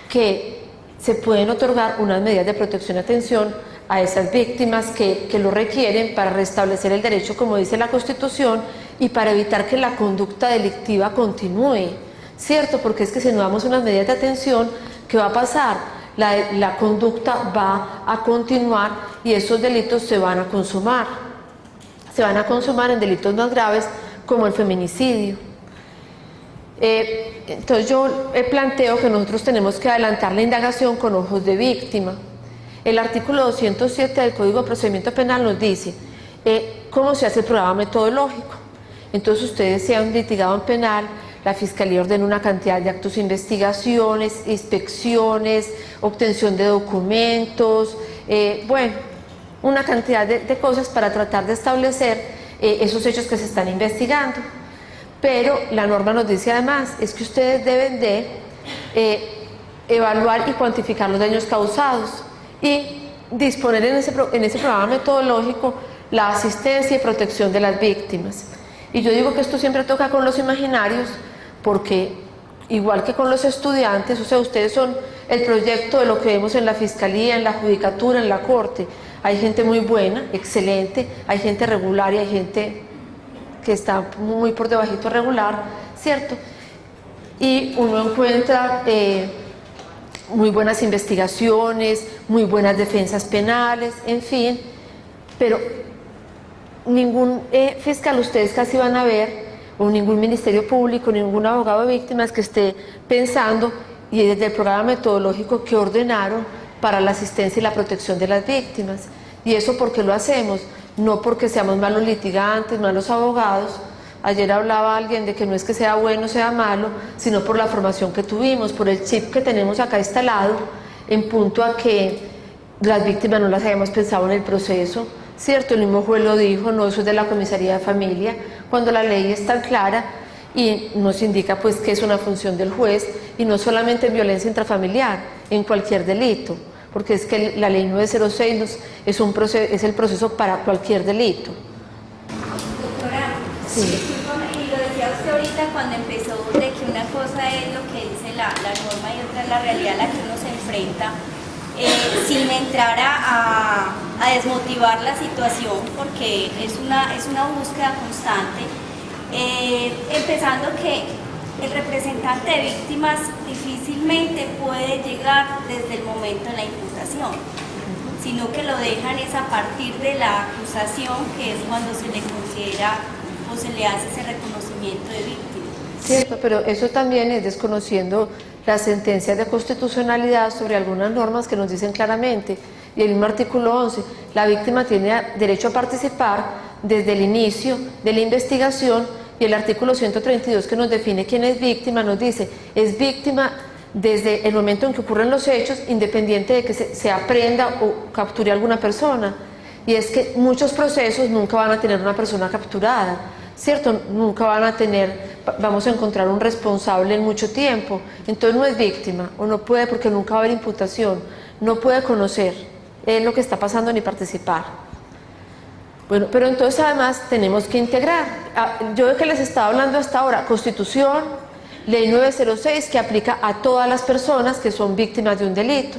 que se pueden otorgar unas medidas de protección y atención a esas víctimas que lo requieren para restablecer el derecho, como dice la Constitución, y para evitar que la conducta delictiva continúe, ¿cierto? Porque es que si no damos unas medidas de atención, ¿qué va a pasar? La conducta va a continuar y esos delitos se van a consumar en delitos más graves como el feminicidio. Entonces yo planteo que nosotros tenemos que adelantar la indagación con ojos de víctima. El artículo 207 del Código de Procedimiento Penal nos dice cómo se hace el programa metodológico. Entonces ustedes sean litigado en penal, la Fiscalía ordena una cantidad de actos de investigaciones, inspecciones, obtención de documentos, bueno, una cantidad de cosas para tratar de establecer esos hechos que se están investigando. Pero la norma nos dice además, es que ustedes deben de evaluar y cuantificar los daños causados y disponer en ese programa metodológico la asistencia y protección de las víctimas. Y yo digo que esto siempre toca con los imaginarios, porque igual que con los estudiantes, o sea, ustedes son el proyecto de lo que vemos en la Fiscalía, en la Judicatura, en la Corte. Hay gente muy buena, excelente, hay gente regular y hay gente que está muy por debajito regular, ¿cierto? Y uno encuentra muy buenas investigaciones, muy buenas defensas penales, en fin, pero ningún fiscal ustedes casi van a ver, o ningún ministerio público, ningún abogado de víctimas que esté pensando, y desde el programa metodológico que ordenaron para la asistencia y la protección de las víctimas. ¿Y eso por qué lo hacemos? No porque seamos malos litigantes, malos abogados. Ayer hablaba alguien de que no es que sea bueno o sea malo, sino por la formación que tuvimos, por el chip que tenemos acá instalado, en punto a que las víctimas no las habíamos pensado en el proceso, ¿cierto? El mismo juez lo dijo, no, eso es de la comisaría de familia, cuando la ley es tan clara y nos indica pues que es una función del juez, y no solamente en violencia intrafamiliar, en cualquier delito, porque es que la ley 906 es el proceso para cualquier delito. Doctora, Sí. discúlpame, y lo decía usted ahorita cuando empezó, de que una cosa es lo que dice la norma y otra es la realidad a la que uno se enfrenta, sin entrar a desmotivar la situación, porque es una búsqueda constante, empezando que el representante de víctimas difícilmente puede llegar desde el momento de la imputación, sino que lo dejan es a partir de la acusación, que es cuando se le considera o se le hace ese reconocimiento de víctima. Cierto, pero eso también es desconociendo las sentencias de constitucionalidad sobre algunas normas que nos dicen claramente, y el mismo artículo 11, la víctima tiene derecho a participar desde el inicio de la investigación, y el artículo 132 que nos define quién es víctima nos dice, es víctima desde el momento en que ocurren los hechos, independiente de que se aprenda o capture a alguna persona. Y es que muchos procesos nunca van a tener una persona capturada, ¿cierto? Nunca van a tener, vamos a encontrar un responsable en mucho tiempo, entonces no es víctima, o no puede, porque nunca va a haber imputación, no puede conocer lo que está pasando ni participar. Bueno, pero entonces además tenemos que integrar, yo de que les estaba hablando hasta ahora, Constitución, Ley 906, que aplica a todas las personas que son víctimas de un delito,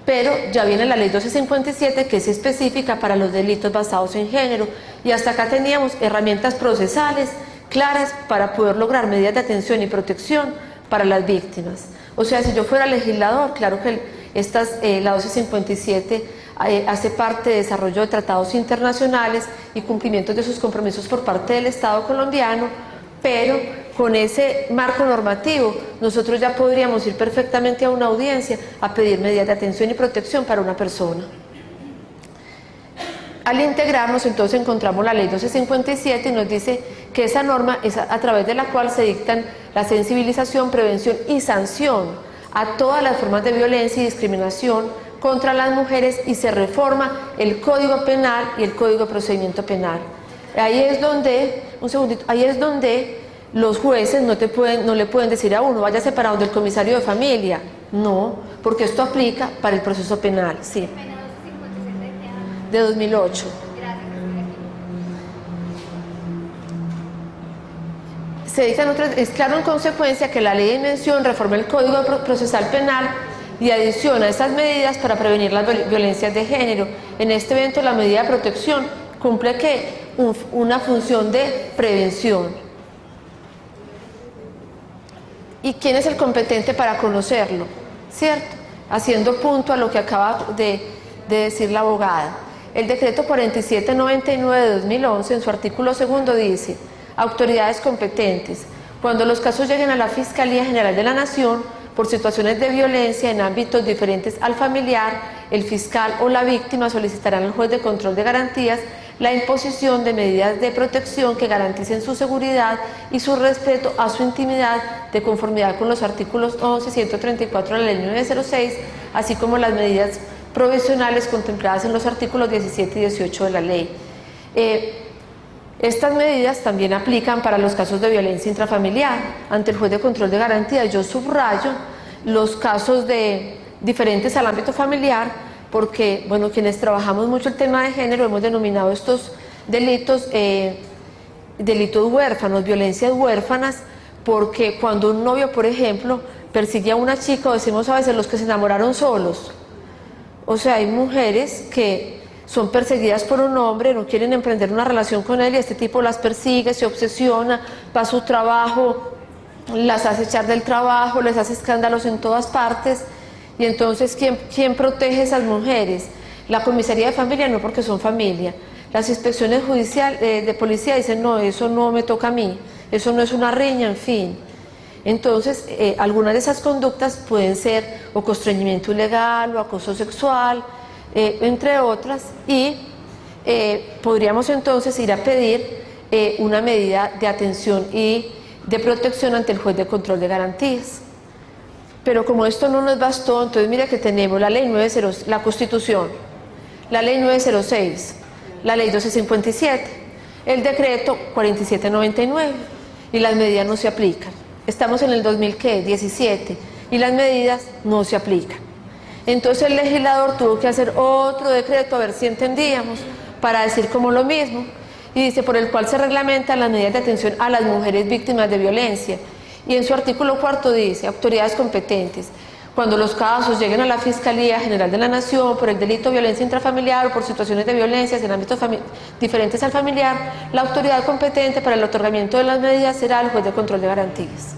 pero ya viene la Ley 1257, que es específica para los delitos basados en género, y hasta acá teníamos herramientas procesales claras para poder lograr medidas de atención y protección para las víctimas. O sea, si yo fuera legislador, claro que la 1257 hace parte de desarrollo de tratados internacionales y cumplimientos de sus compromisos por parte del Estado colombiano, pero con ese marco normativo nosotros ya podríamos ir perfectamente a una audiencia a pedir medidas de atención y protección para una persona. Al integrarnos, entonces encontramos la Ley 1257 y nos dice que esa norma es a través de la cual se dictan la sensibilización, prevención y sanción a todas las formas de violencia y discriminación contra las mujeres, y se reforma el Código Penal y el Código de Procedimiento Penal. Ahí es donde, ahí es donde los jueces no le pueden decir a uno, váyase para donde el comisario de familia. No, porque esto aplica para el proceso penal, sí. De 2008. Se dictan otras, es claro en consecuencia que la ley de mención reforma el Código Procesal Penal y adiciona estas medidas para prevenir las violencias de género. En este evento la medida de protección cumple una función de prevención. ¿Y quién es el competente para conocerlo? ¿Cierto? Haciendo punto a lo que acaba de decir la abogada. El decreto 4799 de 2011 en su artículo 2 dice: autoridades competentes. Cuando los casos lleguen a la Fiscalía General de la Nación por situaciones de violencia en ámbitos diferentes al familiar, el fiscal o la víctima solicitarán al juez de control de garantías la imposición de medidas de protección que garanticen su seguridad y su respeto a su intimidad, de conformidad con los artículos 11 y 134 de la Ley 906, así como las medidas provisionales contempladas en los artículos 17 y 18 de la ley. Estas medidas también aplican para los casos de violencia intrafamiliar. Ante el juez de control de garantías, yo subrayo los casos diferentes al ámbito familiar, porque, bueno, quienes trabajamos mucho el tema de género hemos denominado estos delitos delitos huérfanos, violencias huérfanas, porque cuando un novio, por ejemplo, persigue a una chica, o decimos a veces los que se enamoraron solos, o sea, hay mujeres que son perseguidas por un hombre, no quieren emprender una relación con él y este tipo las persigue, se obsesiona, va a su trabajo, las hace echar del trabajo, les hace escándalos en todas partes. Y entonces, ¿quién protege a esas mujeres? La comisaría de familia no, porque son familia. Las inspecciones judiciales de policía dicen, no, eso no me toca a mí, eso no es una riña, en fin. Entonces, algunas de esas conductas pueden ser o constreñimiento ilegal o acoso sexual, entre otras, y podríamos entonces ir a pedir una medida de atención y de protección ante el juez de control de garantías. Pero como esto no nos bastó, entonces mira que tenemos la ley 906, la Constitución, la ley 906, la ley 1257, el decreto 4799, y las medidas no se aplican. Estamos en el 2017 y las medidas no se aplican. Entonces el legislador tuvo que hacer otro decreto, a ver si entendíamos, para decir como lo mismo, y dice, por el cual se reglamentan las medidas de atención a las mujeres víctimas de violencia. Y en su artículo 4 dice, autoridades competentes, cuando los casos lleguen a la Fiscalía General de la Nación por el delito de violencia intrafamiliar o por situaciones de violencia en ámbitos diferentes al familiar, la autoridad competente para el otorgamiento de las medidas será el juez de control de garantías.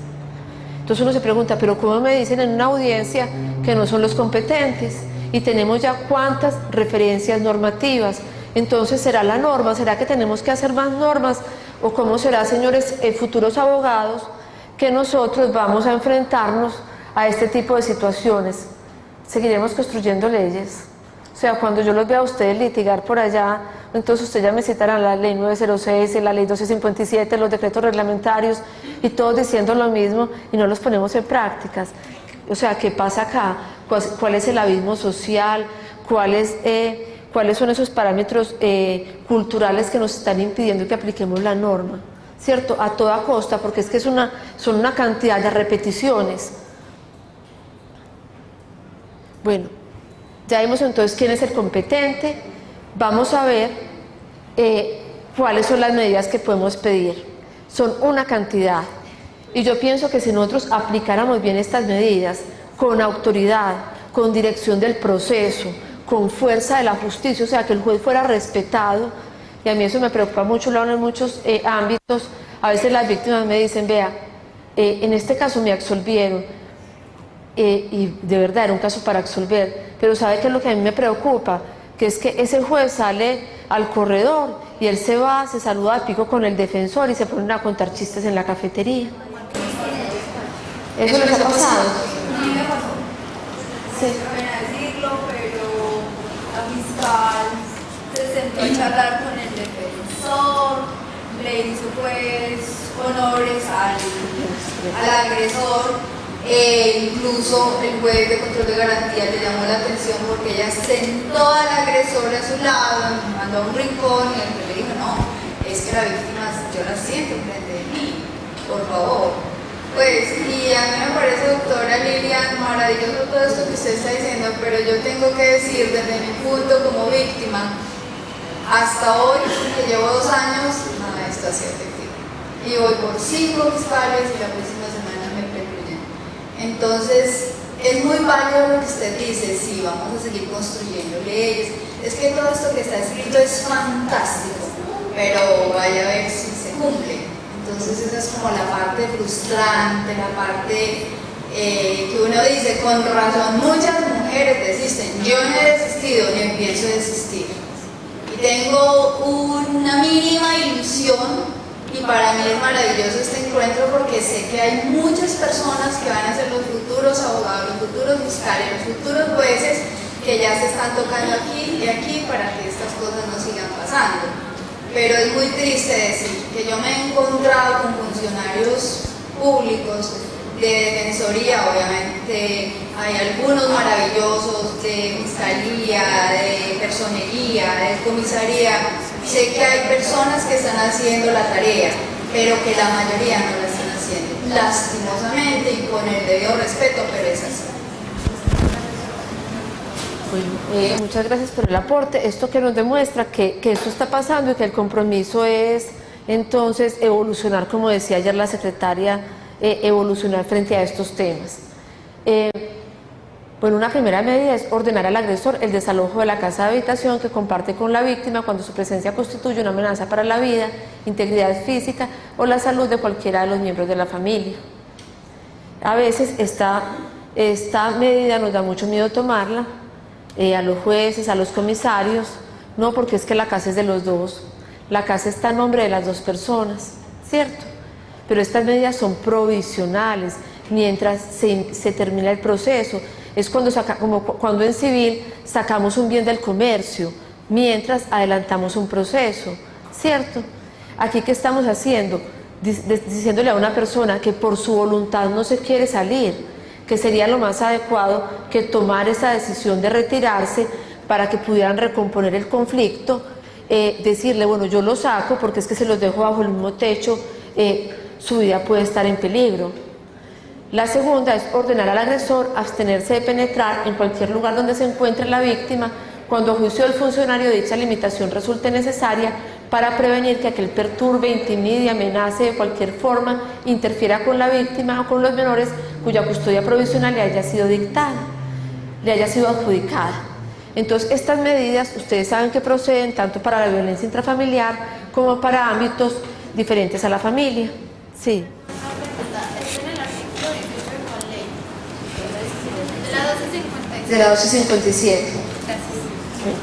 Entonces uno se pregunta, pero ¿cómo me dicen en una audiencia que no son los competentes? Y tenemos ya cuántas referencias normativas. Entonces, ¿será la norma? ¿Será que tenemos que hacer más normas? ¿O cómo será, señores futuros abogados, que nosotros vamos a enfrentarnos a este tipo de situaciones? Seguiremos construyendo leyes. O sea, cuando yo los vea a ustedes litigar por allá, entonces ustedes ya me citarán la ley 906, la ley 1257, los decretos reglamentarios, y todos diciendo lo mismo y no los ponemos en prácticas. O sea, ¿qué pasa acá? ¿Cuál es el abismo social? ¿Cuáles son esos parámetros culturales que nos están impidiendo que apliquemos la norma? ¿Cierto? A toda costa, porque es que son una cantidad de repeticiones. Bueno, ya vimos entonces quién es el competente. Vamos a ver cuáles son las medidas que podemos pedir. Son una cantidad. Y yo pienso que si nosotros aplicáramos bien estas medidas, con autoridad, con dirección del proceso, con fuerza de la justicia, o sea, que el juez fuera respetado, y a mí eso me preocupa mucho, lo hablo en muchos ámbitos. A veces las víctimas me dicen, vea, en este caso me absolvieron, y de verdad era un caso para absolver, pero ¿sabe qué es lo que a mí me preocupa? Que es que ese juez sale al corredor y él se va, se saluda a pico con el defensor y se ponen a contar chistes en la cafetería. ¿Eso les ha pasado? Sí. Decirlo, pero la fiscal se sentó a charlar con el defensor, le hizo pues honores al agresor, incluso el juez de control de garantía le llamó la atención porque ella sentó al agresor a su lado, me mandó a un rincón y el juez le dijo, no, es que la víctima yo la siento frente de mí, por favor. Pues, y a mí me parece, doctora Lilian, maravilloso todo esto que usted está diciendo, pero yo tengo que decir desde mi punto como víctima, hasta hoy, que llevo 2 años, nada de esto ha sido efectivo. Y voy por 5 fiscales y la próxima semana me precluyen. Entonces, es muy válido lo que usted dice, sí, vamos a seguir construyendo leyes. Es que todo esto que está escrito es fantástico, pero vaya a ver si se cumple. Entonces esa es como la parte frustrante, la parte que uno dice, con razón muchas mujeres desisten. Yo no he desistido ni pienso desistir. Y tengo una mínima ilusión y para mí es maravilloso este encuentro porque sé que hay muchas personas que van a ser los futuros abogados, los futuros fiscales, los futuros jueces que ya se están tocando aquí y aquí para que estas cosas no sigan pasando. Pero es muy triste decir que yo me he encontrado con funcionarios públicos de defensoría, obviamente hay algunos maravillosos, de fiscalía, de personería, de comisaría. Sé que hay personas que están haciendo la tarea, pero que la mayoría no la están haciendo, lastimosamente y con el debido respeto, pero es así. Bueno, muchas gracias por el aporte. Esto que nos demuestra que esto está pasando y que el compromiso es entonces evolucionar, como decía ayer la secretaria, evolucionar frente a estos temas. Bueno, una primera medida es ordenar al agresor el desalojo de la casa de habitación que comparte con la víctima cuando su presencia constituye una amenaza para la vida, integridad física o la salud de cualquiera de los miembros de la familia. A veces esta medida nos da mucho miedo tomarla, a los jueces, a los comisarios, no, porque es que la casa es de los dos, la casa está a nombre de las dos personas, ¿cierto? Pero estas medidas son provisionales mientras se termina el proceso. Es como cuando en civil sacamos un bien del comercio mientras adelantamos un proceso, ¿cierto? Aquí, ¿qué estamos haciendo? Diciéndole a una persona que por su voluntad no se quiere salir, que sería lo más adecuado que tomar esa decisión de retirarse para que pudieran recomponer el conflicto, decirle, bueno, yo lo saco porque es que se los dejo bajo el mismo techo, su vida puede estar en peligro. La segunda es ordenar al agresor abstenerse de penetrar en cualquier lugar donde se encuentre la víctima cuando a juicio del funcionario dicha limitación resulte necesaria para prevenir que aquel perturbe, intimide, amenace de cualquier forma, interfiera con la víctima o con los menores cuya custodia provisional le haya sido dictada, le haya sido adjudicada. Entonces, estas medidas ustedes saben que proceden tanto para la violencia intrafamiliar como para ámbitos diferentes a la familia. Sí. De la 1257.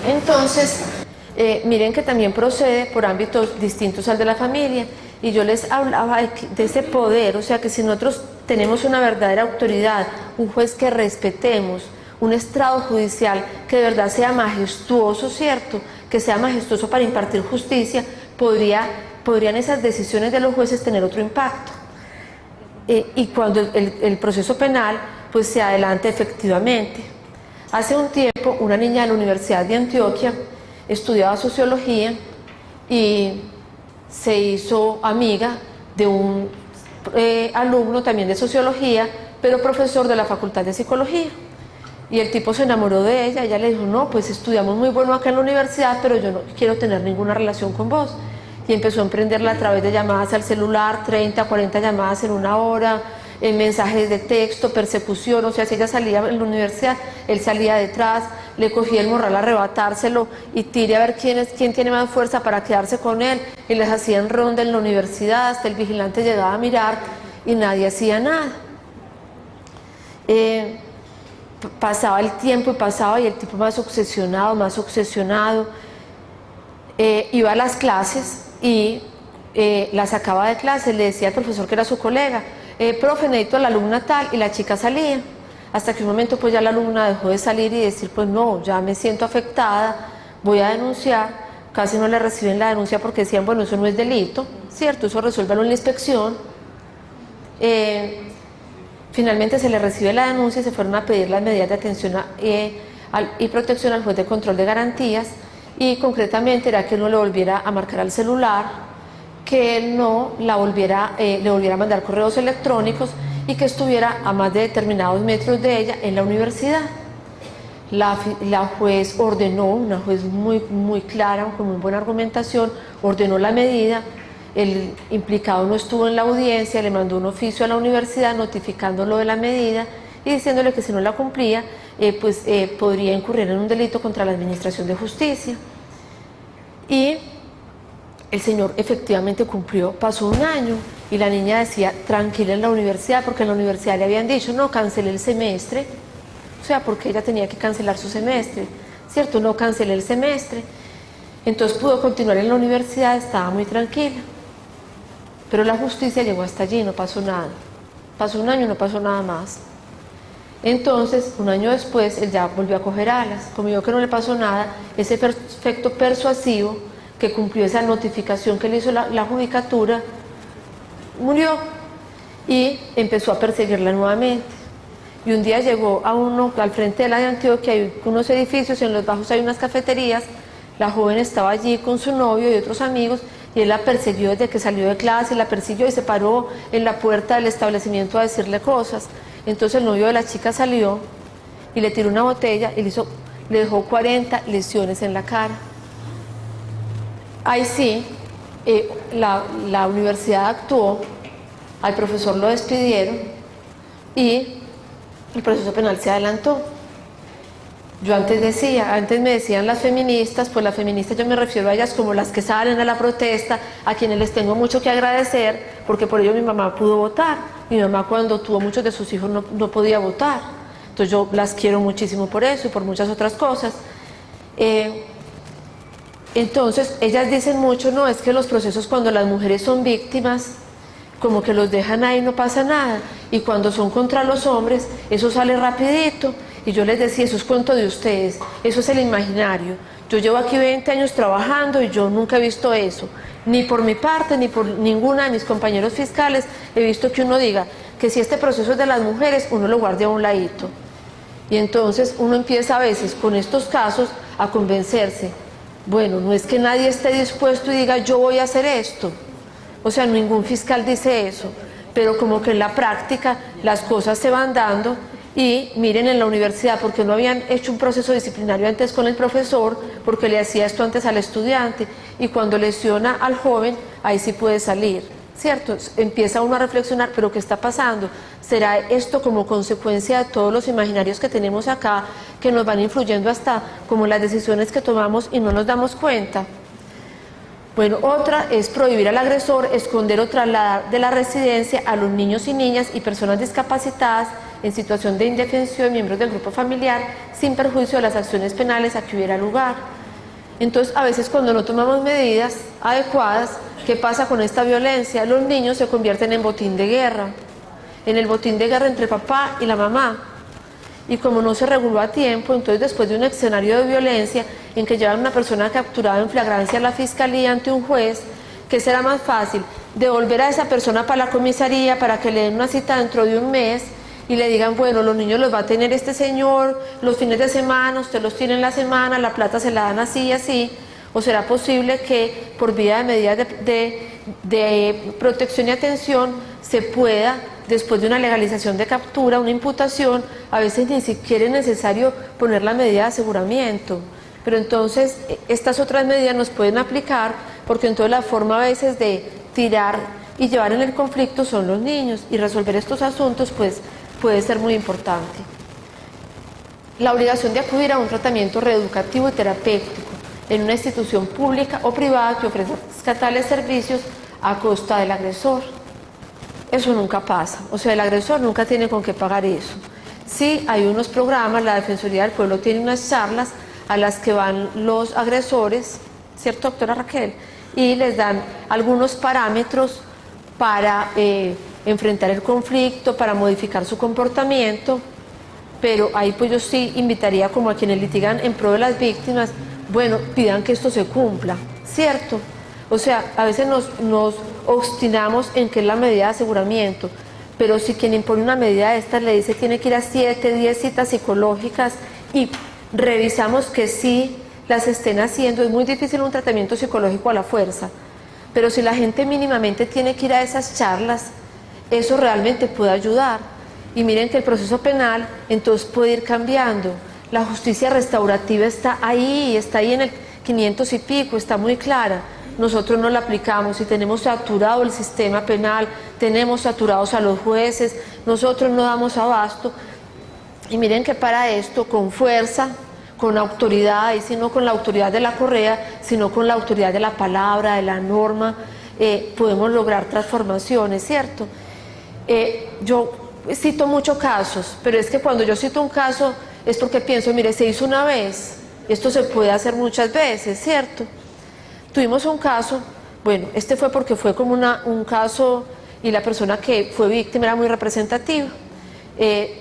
Entonces, miren que también procede por ámbitos distintos al de la familia, y yo les hablaba de ese poder, o sea que si nosotros tenemos una verdadera autoridad, un juez que respetemos, un estrado judicial que de verdad sea majestuoso, ¿cierto? Que sea majestuoso para impartir justicia, podrían esas decisiones de los jueces tener otro impacto. Y cuando el proceso penal pues se adelante efectivamente. Hace un tiempo una niña de la Universidad de Antioquia estudiaba sociología y se hizo amiga de un alumno también de sociología, pero profesor de la Facultad de Psicología. Y el tipo se enamoró de ella. Ella le dijo, no, pues estudiamos muy bueno acá en la universidad, pero yo no quiero tener ninguna relación con vos. Y empezó a emprenderla a través de llamadas al celular, 30, 40 llamadas en una hora, mensajes de texto, persecución. O sea, si ella salía en la universidad, él salía detrás, le cogía el morral a arrebatárselo y tire a ver quién tiene más fuerza para quedarse con él, y les hacían ronda en la universidad, hasta el vigilante llegaba a mirar y nadie hacía nada. Pasaba el tiempo y el tipo más obsesionado, iba a las clases y la sacaba de clase, le decía al profesor que era su colega, profe, necesito a la alumna tal, y la chica salía, hasta que un momento pues ya la alumna dejó de salir y decir, pues no, ya me siento afectada, voy a denunciar. Casi no le reciben la denuncia porque decían, bueno, eso no es delito, ¿cierto? Eso resuélvalo en la inspección. Finalmente se le recibe la denuncia y se fueron a pedir las medidas de atención y protección al juez de control de garantías, y concretamente era que no le volviera a marcar al celular, que él no le volviera a mandar correos electrónicos y que estuviera a más de determinados metros de ella en la universidad. La juez ordenó, una juez muy clara, con muy buena argumentación, ordenó la medida. El implicado no estuvo en la audiencia, le mandó un oficio a la universidad notificándolo de la medida y diciéndole que si no la cumplía, podría incurrir en un delito contra la administración de justicia. Y el señor efectivamente cumplió, pasó un año y la niña decía tranquila en la universidad, porque en la universidad le habían dicho, no, cancelé el semestre, o sea, porque ella tenía que cancelar su semestre, ¿cierto? No, cancelé el semestre. Entonces pudo continuar en la universidad, estaba muy tranquila. Pero la justicia llegó hasta allí, no pasó nada. Pasó un año, no pasó nada más. Entonces, un año después, él ya volvió a coger alas. Como vio que no le pasó nada, ese efecto persuasivo que cumplió esa notificación que le hizo la judicatura, murió y empezó a perseguirla nuevamente. Y un día llegó al frente de la de Antioquia, hay unos edificios, en los bajos hay unas cafeterías, la joven estaba allí con su novio y otros amigos, y él la persiguió desde que salió de clase, la persiguió y se paró en la puerta del establecimiento a decirle cosas. Entonces el novio de la chica salió y le tiró una botella y le hizo le dejó 40 lesiones en la cara. Ahí sí, la universidad actuó, al profesor lo despidieron y el proceso penal se adelantó. Yo antes me decían las feministas, pues las feministas yo me refiero a ellas como las que salen a la protesta, a quienes les tengo mucho que agradecer, porque por ello mi mamá pudo votar. Mi mamá cuando tuvo muchos de sus hijos no podía votar. Entonces yo las quiero muchísimo por eso y por muchas otras cosas. Entonces ellas dicen mucho, no, es que los procesos cuando las mujeres son víctimas, como que los dejan ahí, no pasa nada, y cuando son contra los hombres, eso sale rapidito. Y yo les decía, eso es cuento de ustedes, eso es el imaginario. Yo llevo aquí 20 años trabajando y yo nunca he visto eso, ni por mi parte, ni por ninguna de mis compañeros fiscales, he visto que uno diga que si este proceso es de las mujeres, uno lo guarde a un ladito. Y entonces uno empieza a veces con estos casos a convencerse, bueno, no es que nadie esté dispuesto y diga yo voy a hacer esto, o sea, ningún fiscal dice eso, pero como que en la práctica las cosas se van dando. Y miren en la universidad, porque no habían hecho un proceso disciplinario antes con el profesor, porque le hacía esto antes al estudiante, y cuando lesiona al joven, ahí sí puede salir, ¿cierto? Empieza uno a reflexionar, pero ¿qué está pasando? ¿Será esto como consecuencia de todos los imaginarios que tenemos acá, que nos van influyendo hasta como las decisiones que tomamos y no nos damos cuenta? Bueno, otra es prohibir al agresor esconder o trasladar de la residencia a los niños y niñas y personas discapacitadas en situación de indefensión, miembros del grupo familiar, sin perjuicio de las acciones penales a que hubiera lugar. Entonces, a veces cuando no tomamos medidas adecuadas, ¿qué pasa con esta violencia? Los niños se convierten en botín de guerra, en el botín de guerra entre papá y la mamá. Y como no se reguló a tiempo, entonces después de un escenario de violencia en que llevan a una persona capturada en flagrancia a la fiscalía ante un juez, ¿qué será más fácil? Devolver a esa persona para la comisaría para que le den una cita dentro de un mes y le digan, bueno, los niños los va a tener este señor los fines de semana, usted los tiene en la semana, la plata se la dan así y así, o será posible que por vía de medidas de protección y atención se pueda, después de una legalización de captura, una imputación, a veces ni siquiera es necesario poner la medida de aseguramiento, pero entonces estas otras medidas nos pueden aplicar, porque entonces la forma a veces de tirar y llevar en el conflicto son los niños, y resolver estos asuntos pues puede ser muy importante. La obligación de acudir a un tratamiento reeducativo y terapéutico en una institución pública o privada que ofrezca tales servicios a costa del agresor. Eso nunca pasa, o sea, el agresor nunca tiene con qué pagar eso. Sí, hay unos programas, la Defensoría del Pueblo tiene unas charlas a las que van los agresores, ¿cierto, doctora Raquel? Y les dan algunos parámetros para enfrentar el conflicto, para modificar su comportamiento, pero ahí pues yo sí invitaría como a quienes litigan en pro de las víctimas, bueno, pidan que esto se cumpla, ¿cierto? O sea, a veces nos obstinamos en que es la medida de aseguramiento, pero si quien impone una medida de estas le dice tiene que ir a 7, 10 citas psicológicas y revisamos que sí las estén haciendo, es muy difícil un tratamiento psicológico a la fuerza, pero si la gente mínimamente tiene que ir a esas charlas, eso realmente puede ayudar. Y miren que el proceso penal entonces puede ir cambiando. La justicia restaurativa está ahí en el 500 y pico, está muy clara. Nosotros no la aplicamos y tenemos saturado el sistema penal, tenemos saturados a los jueces, nosotros no damos abasto. Y miren que para esto, con fuerza, con autoridad, y si no con la autoridad de la correa, sino con la autoridad de la palabra, de la norma, podemos lograr transformaciones, ¿cierto? Yo cito muchos casos, pero es que cuando yo cito un caso es porque pienso, mire, se hizo una vez, esto se puede hacer muchas veces, ¿cierto? Tuvimos un caso, bueno, este fue porque fue como un caso y la persona que fue víctima era muy representativa.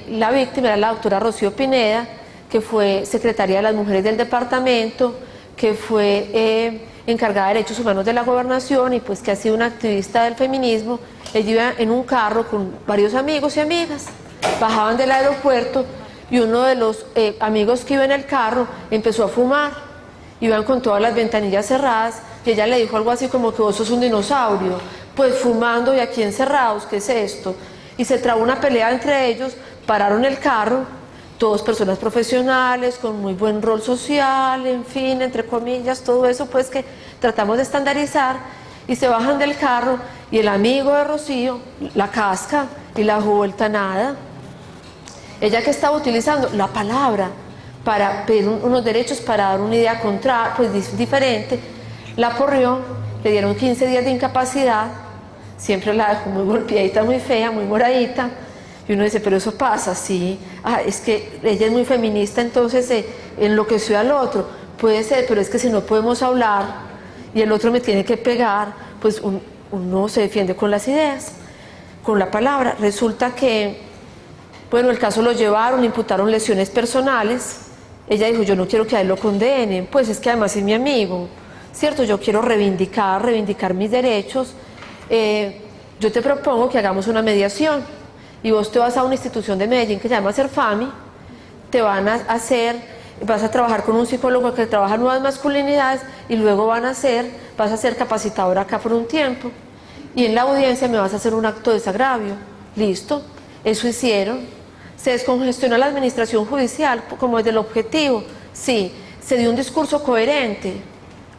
La víctima era la doctora Rocío Pineda, que fue secretaria de las mujeres del departamento, que fue encargada de derechos humanos de la gobernación y pues que ha sido una activista del feminismo. Ella iba en un carro con varios amigos y amigas, bajaban del aeropuerto y uno de los amigos que iba en el carro empezó a fumar, iban con todas las ventanillas cerradas y ella le dijo algo así como que vos sos un dinosaurio, pues fumando y aquí encerrados, ¿qué es esto? Y se trabó una pelea entre ellos, pararon el carro todos personas profesionales, con muy buen rol social, en fin, entre comillas, todo eso pues que tratamos de estandarizar, y se bajan del carro y el amigo de Rocío la casca y la dejó vuelta a nada. Ella que estaba utilizando la palabra para pedir unos derechos, para dar una idea contraria, pues diferente, la porrió, le dieron 15 días de incapacidad, siempre la dejó muy golpeadita, muy fea, muy moradita, y uno dice, pero eso pasa, sí, es que ella es muy feminista, entonces enloqueció al otro, puede ser, pero es que si no podemos hablar y el otro me tiene que pegar, pues uno se defiende con las ideas, con la palabra. Resulta que, bueno, el caso lo llevaron, imputaron lesiones personales. Ella dijo, yo no quiero que a él lo condenen, pues es que además es mi amigo, ¿cierto? Yo quiero reivindicar mis derechos. Yo te propongo que hagamos una mediación y vos te vas a una institución de Medellín que se llama Serfami, vas a trabajar con un psicólogo que trabaja nuevas masculinidades y luego vas a ser capacitadora acá por un tiempo y en la audiencia me vas a hacer un acto de desagravio. Listo, eso hicieron. Se descongestionó la administración judicial como es del objetivo. Sí, se dio un discurso coherente.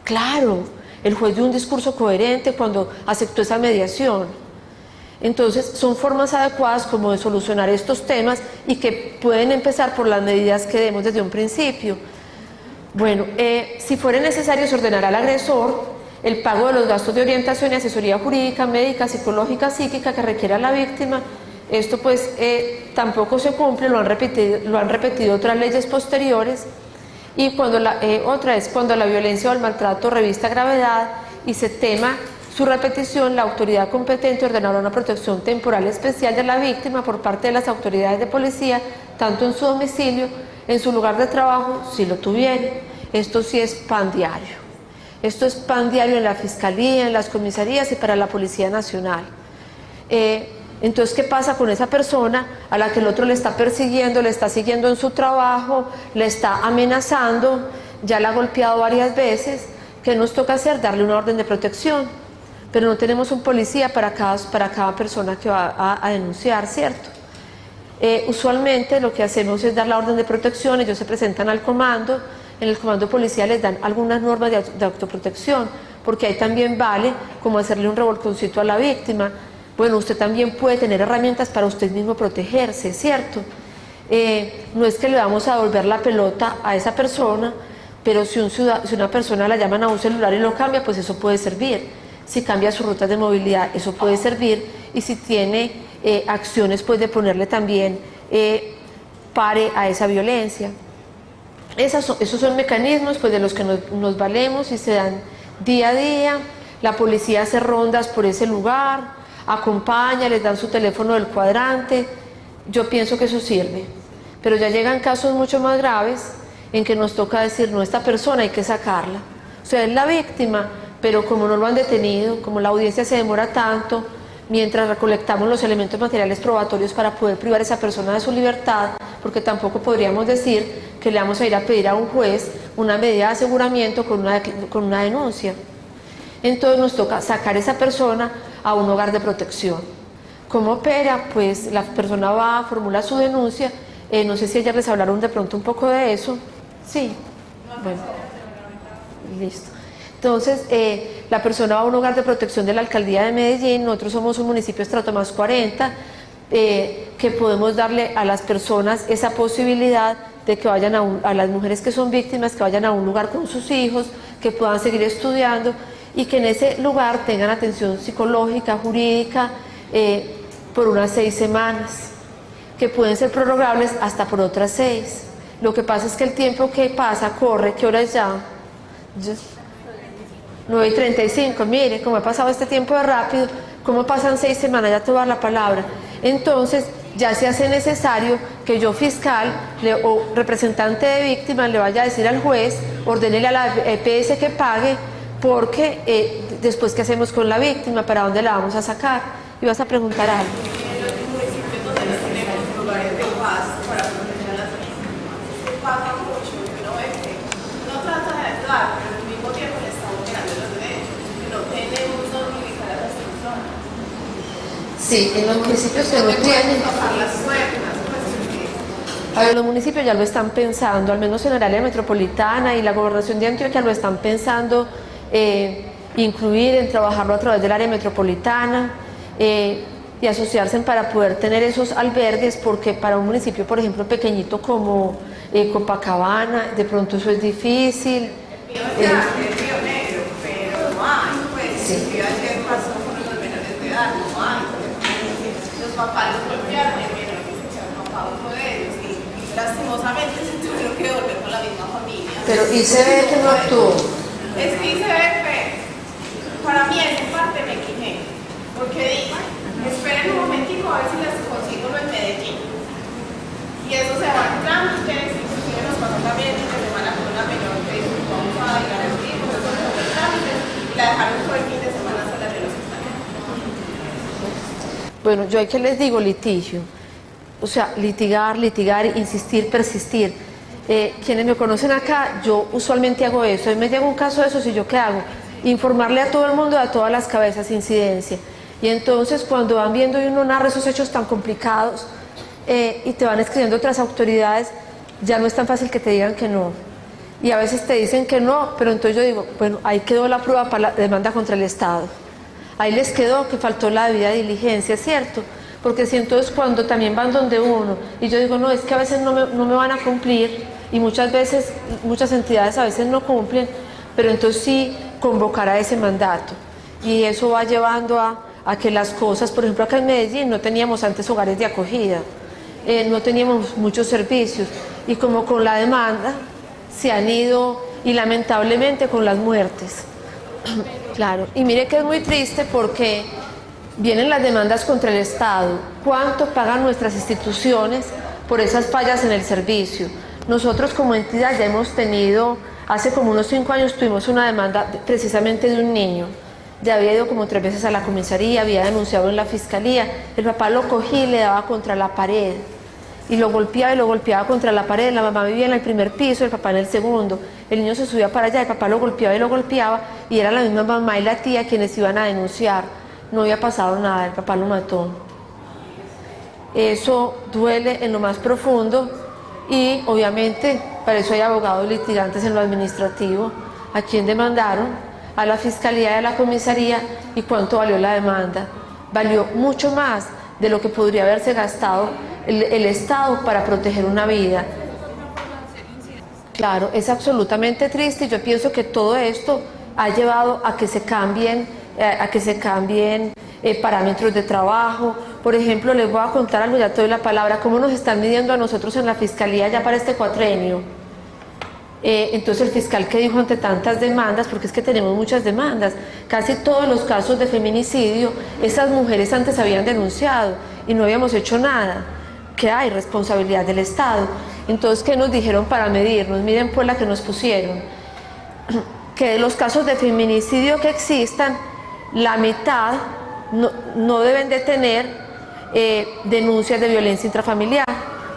Claro, el juez dio un discurso coherente cuando aceptó esa mediación. Entonces son formas adecuadas como de solucionar estos temas y que pueden empezar por las medidas que demos desde un principio. Bueno, si fuera necesario se ordenará al agresor el pago de los gastos de orientación y asesoría jurídica, médica, psicológica, psíquica que requiera la víctima. Esto pues tampoco se cumple, lo han repetido otras leyes posteriores. Y otra es cuando la violencia o el maltrato revista gravedad y se tema su repetición, la autoridad competente ordenará una protección temporal especial de la víctima por parte de las autoridades de policía, tanto en su domicilio, en su lugar de trabajo, si lo tuviere. Esto sí es pan diario. Esto es pan diario en la Fiscalía, en las comisarías y para la Policía Nacional. Entonces, ¿qué pasa con esa persona a la que el otro le está persiguiendo, le está siguiendo en su trabajo, le está amenazando, ya la ha golpeado varias veces? ¿Qué nos toca hacer? Darle una orden de protección. Pero no tenemos un policía para cada persona que va a denunciar, ¿cierto? Usualmente lo que hacemos es dar la orden de protección, ellos se presentan al comando, en el comando policial les dan algunas normas de autoprotección, porque ahí también vale como hacerle un revolconcito a la víctima. Bueno, usted también puede tener herramientas para usted mismo protegerse, ¿cierto? No es que le vamos a devolver la pelota a esa persona, pero si una persona la llaman a un celular y lo cambia, pues eso puede servir. Si cambia su ruta de movilidad, eso puede servir, y si tiene acciones, pues de ponerle también pare a esa violencia. Esos son mecanismos pues de los que nos valemos y se dan día a día. La policía hace rondas por ese lugar, acompaña, les dan su teléfono del cuadrante. Yo pienso que eso sirve, pero ya llegan casos mucho más graves en que nos toca decir, no, esta persona hay que sacarla. O sea, es la víctima, pero como no lo han detenido, como la audiencia se demora tanto, mientras recolectamos los elementos materiales probatorios para poder privar a esa persona de su libertad, porque tampoco podríamos decir que le vamos a ir a pedir a un juez una medida de aseguramiento con una denuncia. Entonces nos toca sacar a esa persona a un hogar de protección. ¿Cómo opera? Pues la persona va, formula su denuncia, no sé si ayer les hablaron de pronto un poco de eso. Sí, bueno, listo. Entonces, la persona va a un hogar de protección de la Alcaldía de Medellín. Nosotros somos un municipio estrato más 40, que podemos darle a las personas esa posibilidad de que vayan a las mujeres que son víctimas, que vayan a un lugar con sus hijos, que puedan seguir estudiando y que en ese lugar tengan atención psicológica, jurídica, por unas 6 semanas, que pueden ser prorrogables hasta por otras 6. Lo que pasa es que el tiempo que pasa corre. ¿Qué hora es ya? 9:35, mire, como ha pasado este tiempo de rápido, cómo pasan 6 semanas, ya te voy a dar la palabra. Entonces, ya se hace necesario que yo, fiscal o representante de víctimas, le vaya a decir al juez, ordénele a la EPS que pague, porque después, ¿qué hacemos con la víctima? ¿Para dónde la vamos a sacar? Y vas a preguntar algo. En los municipios donde no tenemos lugares de paz para proteger a las víctimas, pasa mucho, uno ve que no trata de ayudar, pero al mismo tiempo le está vulnerando los derechos, que no tenemos donde ubicar a las personas. Sí, en los municipios que no tienen. Tocar las puertas, pues, Los municipios ya lo están pensando, al menos en el área metropolitana, y la gobernación de Antioquia lo están pensando incluir en trabajarlo a través del área metropolitana y asociarse para poder tener esos albergues, porque para un municipio, por ejemplo, pequeñito como Copacabana, de pronto eso es difícil. Es Río Negro, pero no hay, pues, sí. Ayer pasó con los menores de edad, no hay. Los papás los golpearon, el menor que se echaron a uno de ellos, y lastimosamente se tuvieron que volver con la misma familia. Pero ICBF no actuó. Es que ICBF, para mí esa parte me quejé, porque dije, esperen un momentico a ver si les consigo lo en Medellín. Y eso se va en trámites, inclusive nos pasó también que se van a con una menor que dijo, vamos a ir a los hijos, eso se fue en trámites, y la dejaron todo el fin de semana sola de los extranjeros. Bueno, yo aquí les digo litigio, o sea, litigar, insistir, persistir. Quienes me conocen acá, yo usualmente hago eso. A mí me llega un caso de esos y yo ¿qué hago? Informarle a todo el mundo, a todas las cabezas, incidencia. Y entonces cuando van viendo y uno narra esos hechos tan complicados y te van escribiendo otras autoridades, ya no es tan fácil que te digan que no. Y a veces te dicen que no, pero entonces yo digo, bueno, ahí quedó la prueba para la demanda contra el Estado. Ahí les quedó que faltó la debida diligencia, ¿cierto? Porque si entonces cuando también van donde uno, y yo digo, no, es que a veces no me van a cumplir, y muchas veces, muchas entidades a veces no cumplen, pero entonces sí convocar a ese mandato. Y eso va llevando a que las cosas, por ejemplo acá en Medellín no teníamos antes hogares de acogida, no teníamos muchos servicios, y como con la demanda se han ido, y lamentablemente con las muertes. Claro, y mire que es muy triste porque vienen las demandas contra el Estado. ¿Cuánto pagan nuestras instituciones por esas fallas en el servicio? Nosotros como entidad ya hemos tenido, hace como unos 5 años tuvimos una demanda precisamente de un niño. Ya había ido como 3 veces a la comisaría, había denunciado en la fiscalía. El papá lo cogía y le daba contra la pared. Y lo golpeaba contra la pared. La mamá vivía en el primer piso, el papá en el segundo. El niño se subía para allá, el papá lo golpeaba, y era la misma mamá y la tía quienes iban a denunciar. No había pasado nada, el papá lo mató. Eso duele en lo más profundo, y obviamente para eso hay abogados litigantes en lo administrativo. ¿A quién demandaron? A la fiscalía y a la comisaría. ¿Y cuánto valió la demanda? Valió mucho más de lo que podría haberse gastado el Estado para proteger una vida. Claro, es absolutamente triste, y yo pienso que todo esto ha llevado a que se cambien parámetros de trabajo. Por ejemplo, les voy a contar algo, ya te doy la palabra, cómo nos están midiendo a nosotros en la fiscalía ya para este cuatrenio. Entonces el fiscal que dijo ante tantas demandas, porque es que tenemos muchas demandas, casi todos los casos de feminicidio, esas mujeres antes habían denunciado y no habíamos hecho nada, que hay responsabilidad del Estado. Entonces, ¿qué nos dijeron para medirnos? Miren pues la que nos pusieron, que de los casos de feminicidio que existan, la mitad no deben de tener denuncias de violencia intrafamiliar.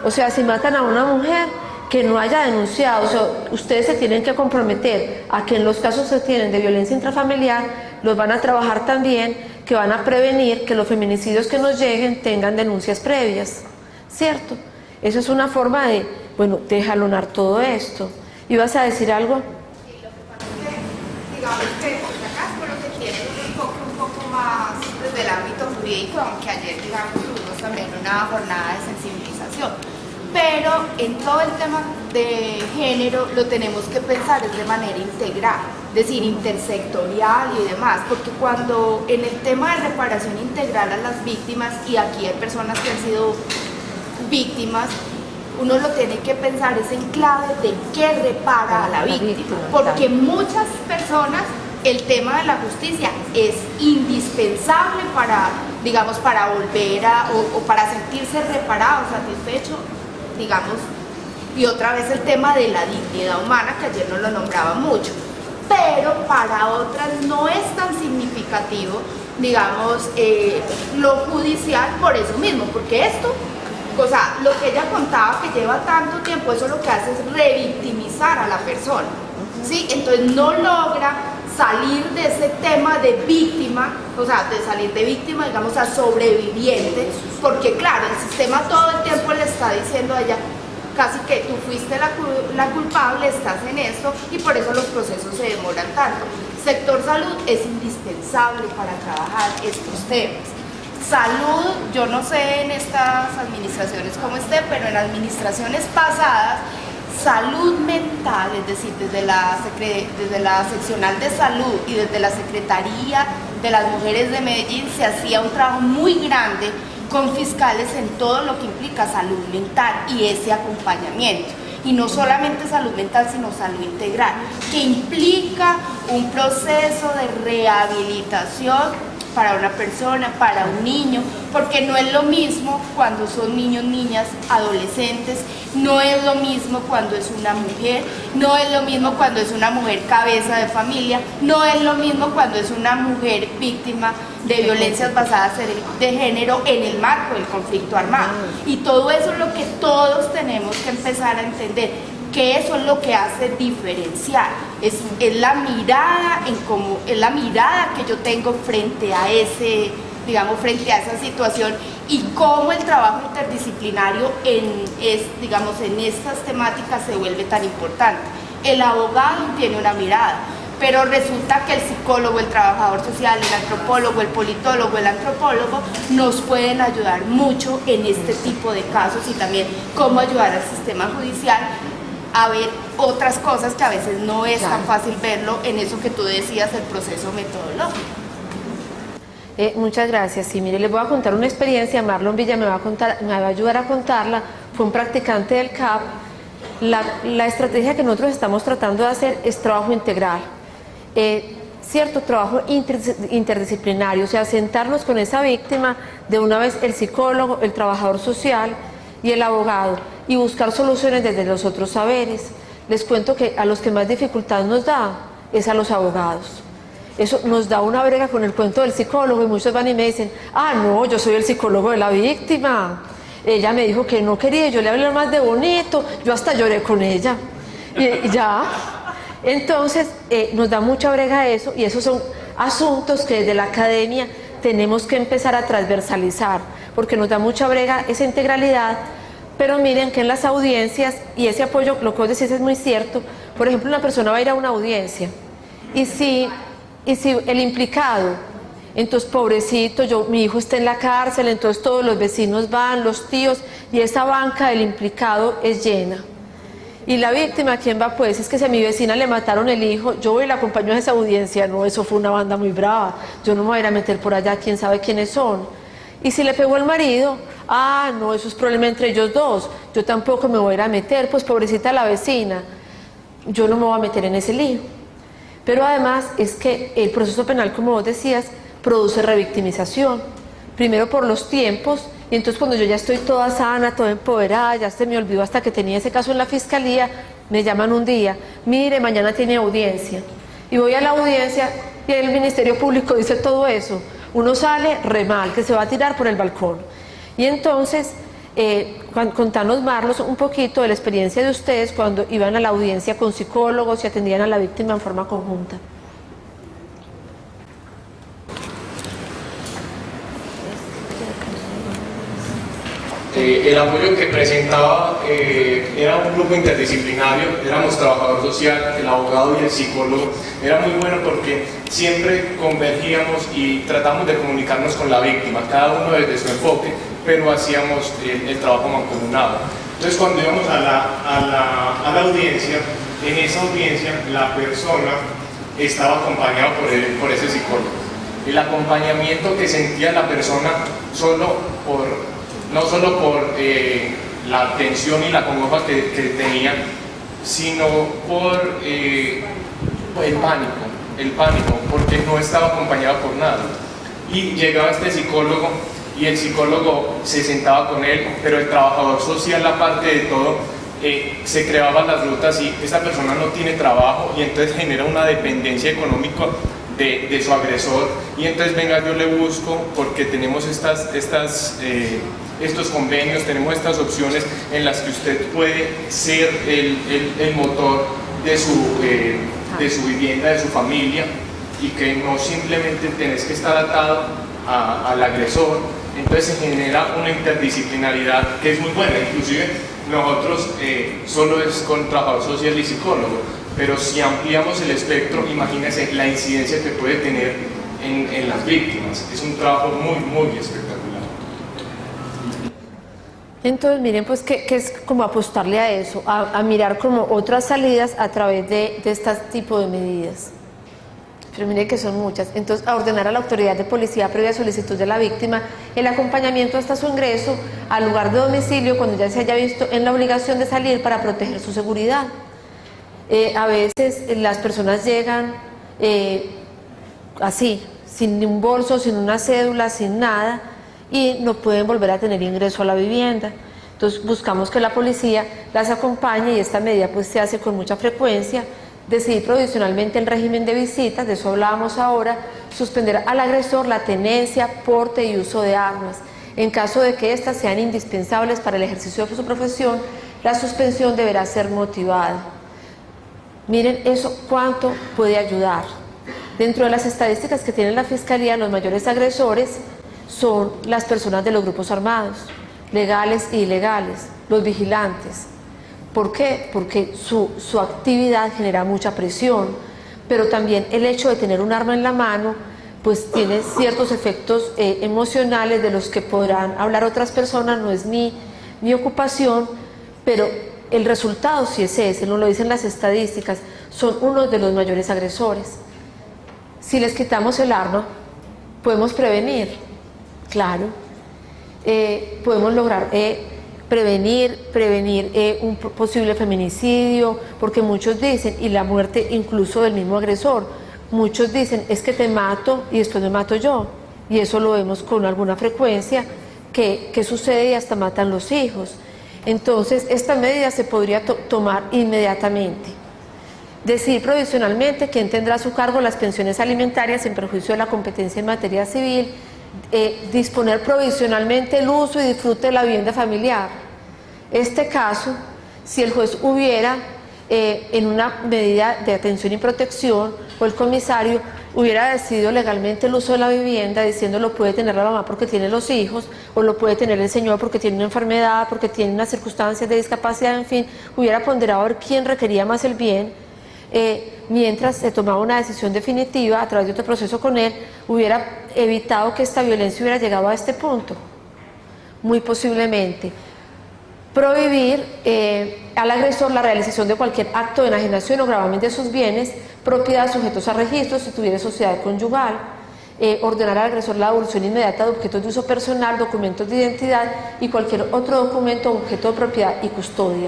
O sea, si matan a una mujer que no haya denunciado, o sea, ustedes se tienen que comprometer a que en los casos que tienen de violencia intrafamiliar los van a trabajar también, que van a prevenir que los feminicidios que nos lleguen tengan denuncias previas, ¿cierto? Eso es una forma de, bueno, de jalonar todo esto. ¿Ibas a decir algo? Sí, lo que pasa es que, digamos que acá es por lo que tiene un enfoque un poco más desde el ámbito jurídico, aunque ayer, digamos, tuvimos también una jornada de sensibilización. Pero en todo el tema de género lo tenemos que pensar es de manera integral, es decir, intersectorial y demás, porque cuando en el tema de reparación integral a las víctimas, y aquí hay personas que han sido víctimas, uno lo tiene que pensar es en clave de qué repara a la víctima, porque muchas personas el tema de la justicia es indispensable para, digamos, para volver a, o para sentirse reparado, satisfecho, digamos, y otra vez el tema de la dignidad humana, que ayer no lo nombraba mucho, pero para otras no es tan significativo, digamos, lo judicial por eso mismo, porque esto, o sea, lo que ella contaba que lleva tanto tiempo, eso lo que hace es revictimizar a la persona, ¿sí? Entonces no logra salir de ese tema de víctima, o sea, de salir de víctima, digamos, a sobreviviente, porque claro, el sistema todo el tiempo le está diciendo a ella, casi que tú fuiste la culpable, estás en esto y por eso los procesos se demoran tanto. Sector salud es indispensable para trabajar estos temas. Salud, yo no sé en estas administraciones cómo esté, pero en administraciones pasadas, salud mental, es decir, desde la seccional de salud y desde la Secretaría de las Mujeres de Medellín se hacía un trabajo muy grande con fiscales en todo lo que implica salud mental y ese acompañamiento. Y no solamente salud mental, sino salud integral, que implica un proceso de rehabilitación para una persona, para un niño, porque no es lo mismo cuando son niños, niñas, adolescentes, no es lo mismo cuando es una mujer, no es lo mismo cuando es una mujer cabeza de familia, no es lo mismo cuando es una mujer víctima de violencias basadas de género en el marco del conflicto armado. Y todo eso es lo que todos tenemos que empezar a entender, que eso es lo que hace diferenciar, es la mirada es la mirada que yo tengo frente a frente a esa situación y cómo el trabajo interdisciplinario en estas temáticas se vuelve tan importante. El abogado tiene una mirada, pero resulta que el psicólogo, el trabajador social, el antropólogo, el politólogo, el antropólogo nos pueden ayudar mucho en este tipo de casos y también cómo ayudar al sistema judicial a ver otras cosas que a veces no es tan fácil verlo en eso que tú decías, el proceso metodológico. Muchas gracias. Sí, mire, les voy a contar una experiencia. Marlon Villa me va a ayudar a contarla. Fue un practicante del CAP. La estrategia que nosotros estamos tratando de hacer es trabajo integral. Cierto, trabajo interdisciplinario, o sea, sentarnos con esa víctima, de una vez el psicólogo, el trabajador social y el abogado, y buscar soluciones desde los otros saberes. Les cuento que a los que más dificultad nos da es a los abogados. Eso nos da una brega con el cuento del psicólogo y muchos van y me dicen, ah, no, yo soy el psicólogo de la víctima. Ella me dijo que no quería, yo le hablé más de bonito, yo hasta lloré con ella. Y ya. Entonces, nos da mucha brega eso, y esos son asuntos que desde la academia tenemos que empezar a transversalizar, porque nos da mucha brega esa integralidad. Pero miren que en las audiencias, y ese apoyo, lo que vos decís es muy cierto, por ejemplo, una persona va a ir a una audiencia, y si el implicado, entonces pobrecito, mi hijo está en la cárcel, entonces todos los vecinos van, los tíos, y esa banca del implicado es llena. Y la víctima, ¿quién va? Pues es que si a mi vecina le mataron el hijo, yo voy y la acompaño a esa audiencia. No, eso fue una banda muy brava, yo no me voy a ir a meter por allá, quién sabe quiénes son. Y si le pegó al marido, ah, no, eso es problema entre ellos dos, yo tampoco me voy a ir a meter, pues pobrecita la vecina, yo no me voy a meter en ese lío. Pero además es que el proceso penal, como vos decías, produce revictimización, primero por los tiempos. Y entonces cuando yo ya estoy toda sana, toda empoderada, ya se me olvidó hasta que tenía ese caso en la fiscalía, me llaman un día, mire, mañana tiene audiencia. Y voy a la audiencia y el Ministerio Público dice todo eso. Uno sale re mal, que se va a tirar por el balcón. Y entonces, contanos, Marlos, un poquito de la experiencia de ustedes cuando iban a la audiencia con psicólogos y atendían a la víctima en forma conjunta. El apoyo que presentaba era un grupo interdisciplinario, éramos trabajador social, el abogado y el psicólogo. Era muy bueno porque siempre convergíamos y tratamos de comunicarnos con la víctima, cada uno desde su enfoque, pero hacíamos el trabajo mancomunado. Entonces cuando íbamos a la audiencia, en esa audiencia la persona estaba acompañada por ese psicólogo. El acompañamiento que sentía la persona no solo por la tensión y la congoja que tenía, sino por el pánico, porque no estaba acompañada por nada. Y llegaba este psicólogo y el psicólogo se sentaba con él, pero el trabajador social, aparte de todo, se creaban las rutas y esta persona no tiene trabajo y entonces genera una dependencia económica de su agresor, y entonces venga, yo le busco porque tenemos estos convenios, tenemos estas opciones en las que usted puede ser el motor de su vivienda, de su familia, y que no simplemente tenés que estar atado al agresor. Entonces se genera una interdisciplinaridad que es muy buena. Inclusive nosotros solo es con trabajador social y psicólogo, pero si ampliamos el espectro, imagínense la incidencia que puede tener en las víctimas. Es un trabajo muy espectacular. Entonces miren pues que es como apostarle a eso, a mirar como otras salidas a través de este tipo de medidas. Pero miren que son muchas. Entonces, a ordenar a la autoridad de policía previa solicitud de la víctima el acompañamiento hasta su ingreso al lugar de domicilio cuando ya se haya visto en la obligación de salir para proteger su seguridad. A veces las personas llegan así, sin un bolso, sin una cédula, sin nada, y no pueden volver a tener ingreso a la vivienda. Entonces buscamos que la policía las acompañe y esta medida pues se hace con mucha frecuencia. Decidir provisionalmente el régimen de visitas, de eso hablábamos ahora, suspender al agresor la tenencia, porte y uso de armas. En caso de que éstas sean indispensables para el ejercicio de su profesión, la suspensión deberá ser motivada. Miren eso cuánto puede ayudar. Dentro de las estadísticas que tiene la Fiscalía, los mayores agresores son las personas de los grupos armados, legales e ilegales, los vigilantes. ¿Por qué? Porque su actividad genera mucha presión, pero también el hecho de tener un arma en la mano pues tiene ciertos efectos emocionales de los que podrán hablar otras personas, no es mi ocupación, pero el resultado sí es ese, no lo dicen las estadísticas, son uno de los mayores agresores. Si les quitamos el arma, podemos prevenir, claro, podemos lograr prevenir un posible feminicidio, porque muchos dicen, y la muerte incluso del mismo agresor, muchos dicen, es que te mato y después me mato yo, y eso lo vemos con alguna frecuencia, que sucede y hasta matan los hijos. Entonces, esta medida se podría tomar inmediatamente. Decidir provisionalmente quién tendrá a su cargo las pensiones alimentarias en perjuicio de la competencia en materia civil, disponer provisionalmente el uso y disfrute de la vivienda familiar. Este caso, si el juez hubiera, en una medida de atención y protección, o el comisario hubiera decidido legalmente el uso de la vivienda, diciendo lo puede tener la mamá porque tiene los hijos, o lo puede tener el señor porque tiene una enfermedad, porque tiene unas circunstancias de discapacidad, en fin, hubiera ponderado a ver quién requería más el bien, mientras se tomaba una decisión definitiva a través de otro proceso con él, hubiera evitado que esta violencia hubiera llegado a este punto. Muy posiblemente. Prohibir al agresor la realización de cualquier acto de enajenación o gravamen de sus bienes, propiedad sujetos a registro si tuviera sociedad conyugal. Ordenar al agresor la devolución inmediata de objetos de uso personal, documentos de identidad y cualquier otro documento o objeto de propiedad y custodia.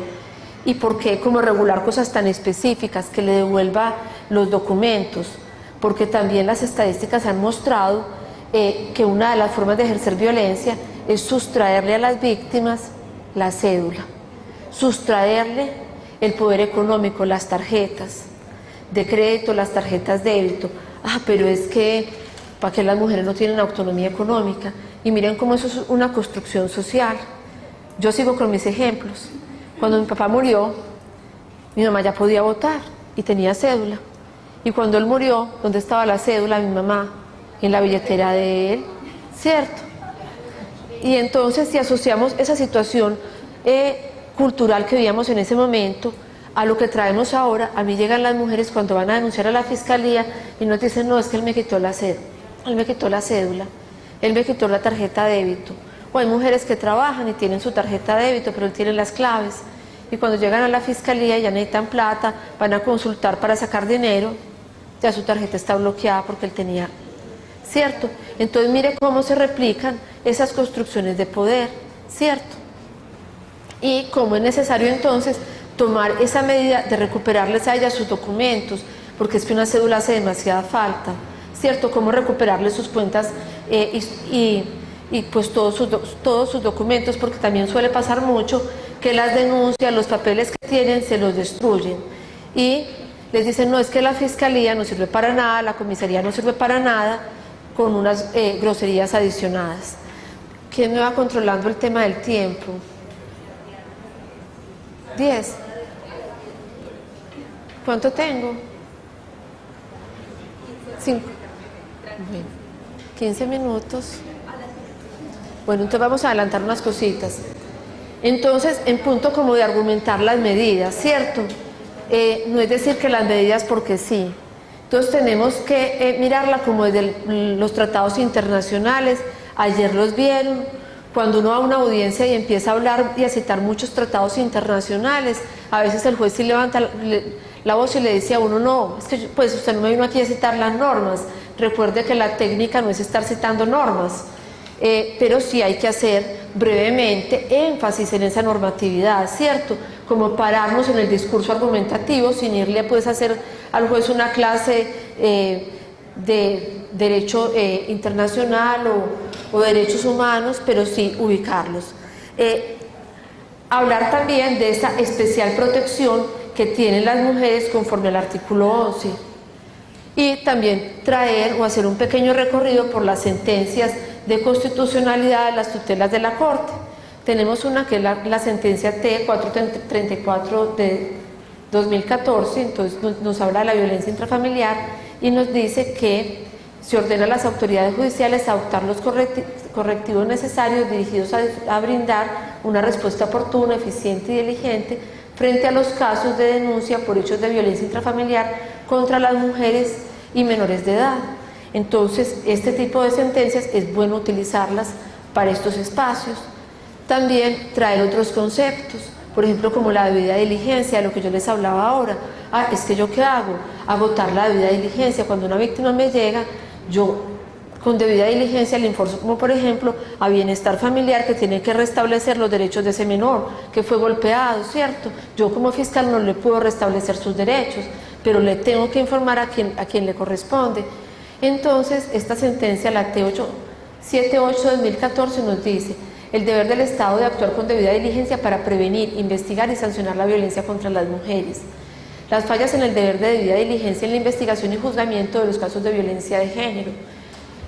¿Y por qué? Como regular cosas tan específicas, que le devuelva los documentos, porque también las estadísticas han mostrado que una de las formas de ejercer violencia es sustraerle a las víctimas la cédula, sustraerle el poder económico, las tarjetas de crédito, las tarjetas de débito. Pero es que, ¿para qué las mujeres no tienen autonomía económica? Y miren cómo eso es una construcción social. Yo sigo con mis ejemplos. Cuando mi papá murió, mi mamá ya podía votar y tenía cédula. Y cuando él murió, ¿dónde estaba la cédula de mi mamá? En la billetera de él, ¿cierto? Y entonces, si asociamos esa situación cultural que vivíamos en ese momento a lo que traemos ahora, a mí llegan las mujeres cuando van a denunciar a la fiscalía y nos dicen, no, es que él me quitó la cédula, él me quitó la cédula, él me quitó la tarjeta de débito. O hay mujeres que trabajan y tienen su tarjeta de débito, pero él tiene las claves. Y cuando llegan a la fiscalía y ya necesitan plata, van a consultar para sacar dinero, ya su tarjeta está bloqueada porque él tenía, ¿cierto? Entonces mire cómo se replican esas construcciones de poder, ¿cierto? Y cómo es necesario entonces tomar esa medida de recuperarles a ellas sus documentos, porque es que una cédula hace demasiada falta, ¿cierto? Cómo recuperarles sus cuentas y pues todos sus documentos, porque también suele pasar mucho que las denuncias, los papeles que tienen se los destruyen y les dicen, no, es que la fiscalía no sirve para nada, la comisaría no sirve para nada, con unas groserías adicionadas. ¿Quién me va controlando el tema del tiempo? 10. ¿Cuánto tengo? 5. Bueno, 15 minutos. Bueno, entonces vamos a adelantar unas cositas. Entonces, en punto como de argumentar las medidas, ¿cierto? No es decir que las medidas porque sí. Entonces tenemos que mirarla como desde los tratados internacionales. Ayer los vieron, cuando uno va a una audiencia y empieza a hablar y a citar muchos tratados internacionales, a veces el juez sí levanta la voz y le dice a uno, no, es que pues usted no me vino aquí a citar las normas. Recuerde que la técnica no es estar citando normas, pero sí hay que hacer brevemente énfasis en esa normatividad, ¿cierto? Como pararnos en el discurso argumentativo sin irle pues a hacer al juez una clase de derecho internacional o derechos humanos, pero sí ubicarlos. Hablar también de esa especial protección que tienen las mujeres conforme al artículo 11 y también traer o hacer un pequeño recorrido por las sentencias de constitucionalidad de las tutelas de la Corte. Tenemos una que es la sentencia T434 de 2014, entonces nos habla de la violencia intrafamiliar y nos dice que se ordena a las autoridades judiciales adoptar los correctivos necesarios dirigidos a brindar una respuesta oportuna, eficiente y diligente frente a los casos de denuncia por hechos de violencia intrafamiliar contra las mujeres y menores de edad. Entonces, este tipo de sentencias es bueno utilizarlas para estos espacios. También traer otros conceptos, por ejemplo, como la debida diligencia, de lo que yo les hablaba ahora. Es que yo ¿qué hago? Agotar la debida diligencia. Cuando una víctima me llega, yo con debida diligencia le informo, como por ejemplo, a bienestar familiar, que tiene que restablecer los derechos de ese menor que fue golpeado, ¿cierto? Yo como fiscal no le puedo restablecer sus derechos, pero le tengo que informar a quien le corresponde. Entonces, esta sentencia, la T78/2014, nos dice el deber del Estado de actuar con debida diligencia para prevenir, investigar y sancionar la violencia contra las mujeres. Las fallas en el deber de debida diligencia en la investigación y juzgamiento de los casos de violencia de género.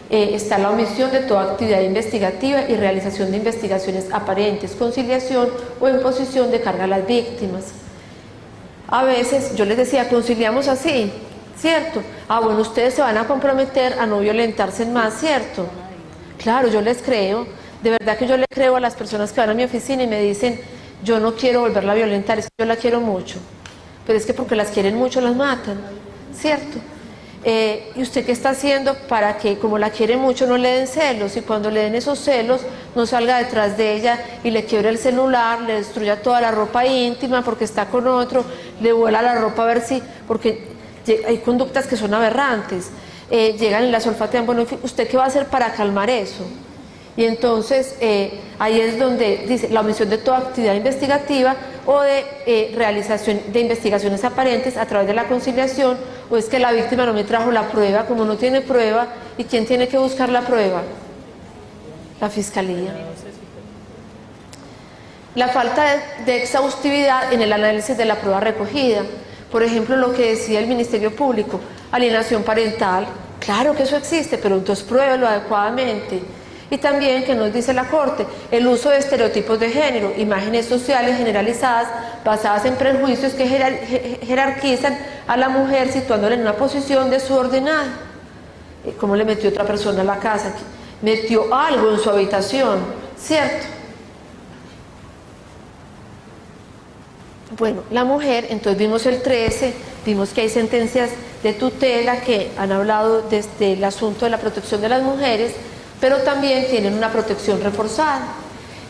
Está la omisión de toda actividad investigativa y realización de investigaciones aparentes, conciliación o imposición de carga a las víctimas. A veces, yo les decía, conciliamos así, ¿cierto? Bueno, ustedes se van a comprometer a no violentarse más, ¿cierto? Claro, yo les creo, de verdad que yo le creo a las personas que van a mi oficina y me dicen, yo no quiero volverla a violentar, es que yo la quiero mucho, pero es que porque las quieren mucho las matan, ¿cierto? ¿Y usted qué está haciendo para que, como la quiere mucho, no le den celos? Y cuando le den esos celos, no salga detrás de ella y le quiebre el celular, le destruya toda la ropa íntima porque está con otro, le vuela la ropa a ver si, porque hay conductas que son aberrantes, llegan y las olfatean. Bueno, en fin, ¿usted qué va a hacer para calmar eso? Y entonces ahí es donde dice la omisión de toda actividad investigativa o de realización de investigaciones aparentes a través de la conciliación, o es que la víctima no me trajo la prueba, como no tiene prueba, ¿y quién tiene que buscar la prueba? La fiscalía. La falta de exhaustividad en el análisis de la prueba recogida, por ejemplo, lo que decía el Ministerio Público, alienación parental, claro que eso existe, pero entonces pruébelo adecuadamente. Y también, que nos dice la Corte, el uso de estereotipos de género, imágenes sociales generalizadas basadas en prejuicios que jerarquizan a la mujer situándola en una posición de subordinada. ¿Cómo le metió otra persona a la casa? Metió algo en su habitación, ¿cierto? Bueno, la mujer, entonces vimos el 13, vimos que hay sentencias de tutela que han hablado desde el asunto de la protección de las mujeres, pero también tienen una protección reforzada.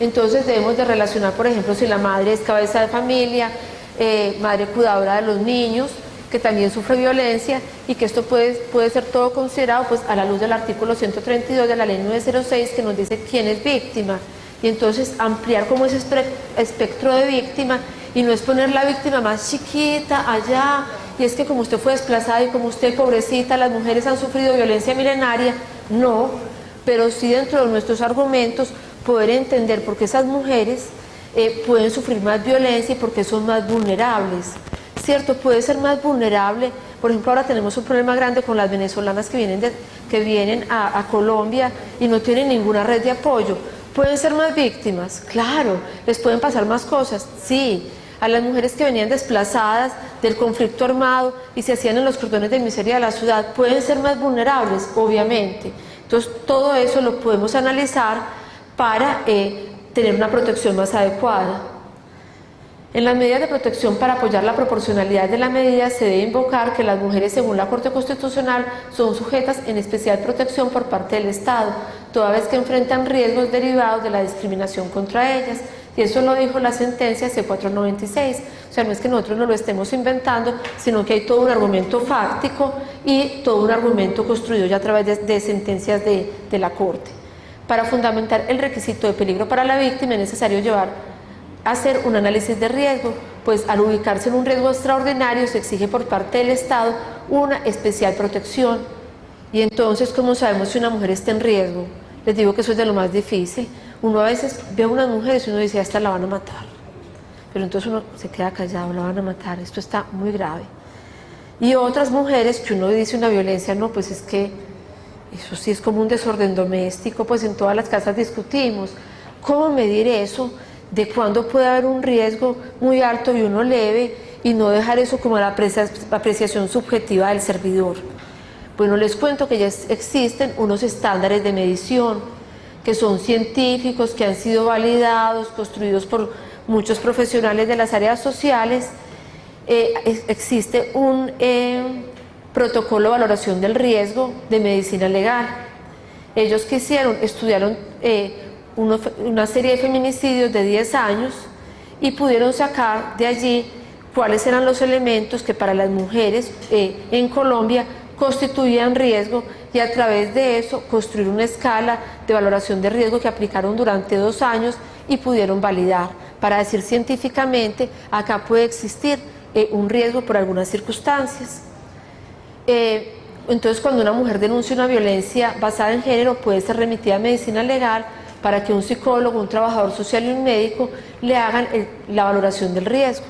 Entonces debemos de relacionar, por ejemplo, si la madre es cabeza de familia, madre cuidadora de los niños, que también sufre violencia, y que esto puede ser todo considerado pues a la luz del artículo 132 de la ley 906, que nos dice quién es víctima, y entonces ampliar como ese espectro de víctima, y no es poner la víctima más chiquita allá, y es que como usted fue desplazada y como usted, pobrecita, las mujeres han sufrido violencia milenaria, no, pero sí dentro de nuestros argumentos poder entender por qué esas mujeres pueden sufrir más violencia y por qué son más vulnerables, ¿cierto? Puede ser más vulnerable, por ejemplo, ahora tenemos un problema grande con las venezolanas que vienen a Colombia y no tienen ninguna red de apoyo. ¿Pueden ser más víctimas? Claro. ¿Les pueden pasar más cosas? Sí. A las mujeres que venían desplazadas del conflicto armado y se hacían en los cordones de miseria de la ciudad, ¿pueden ser más vulnerables? Obviamente. Entonces, todo eso lo podemos analizar para tener una protección más adecuada. En las medidas de protección, para apoyar la proporcionalidad de la medida, se debe invocar que las mujeres, según la Corte Constitucional, son sujetas en especial protección por parte del Estado, toda vez que enfrentan riesgos derivados de la discriminación contra ellas. Y eso lo dijo la sentencia C496. O sea, no es que nosotros no lo estemos inventando, sino que hay todo un argumento fáctico y todo un argumento construido ya a través de sentencias de la Corte. Para fundamentar el requisito de peligro para la víctima es necesario hacer un análisis de riesgo, pues al ubicarse en un riesgo extraordinario se exige por parte del Estado una especial protección. Y entonces, ¿cómo sabemos si una mujer está en riesgo? Les digo que eso es de lo más difícil. Uno a veces ve a unas mujeres y uno dice, esta la van a matar. Pero entonces uno se queda callado, la van a matar, esto está muy grave. Y otras mujeres que uno dice una violencia, no, pues es que eso sí es como un desorden doméstico, pues en todas las casas discutimos. ¿Cómo medir eso? De cuándo puede haber un riesgo muy alto y uno leve, y no dejar eso como la apreciación subjetiva del servidor. Bueno, les cuento que ya existen unos estándares de medición que son científicos, que han sido validados, construidos por muchos profesionales de las áreas sociales. Existe un protocolo de valoración del riesgo de medicina legal. Ellos que hicieron, estudiaron una serie de feminicidios de 10 años y pudieron sacar de allí cuáles eran los elementos que para las mujeres en Colombia constituían riesgo, y a través de eso construir una escala de valoración de riesgo que aplicaron durante 2 años y pudieron validar para decir científicamente acá puede existir un riesgo por algunas circunstancias. Entonces, cuando una mujer denuncia una violencia basada en género, puede ser remitida a medicina legal para que un psicólogo, un trabajador social y un médico le hagan la valoración del riesgo.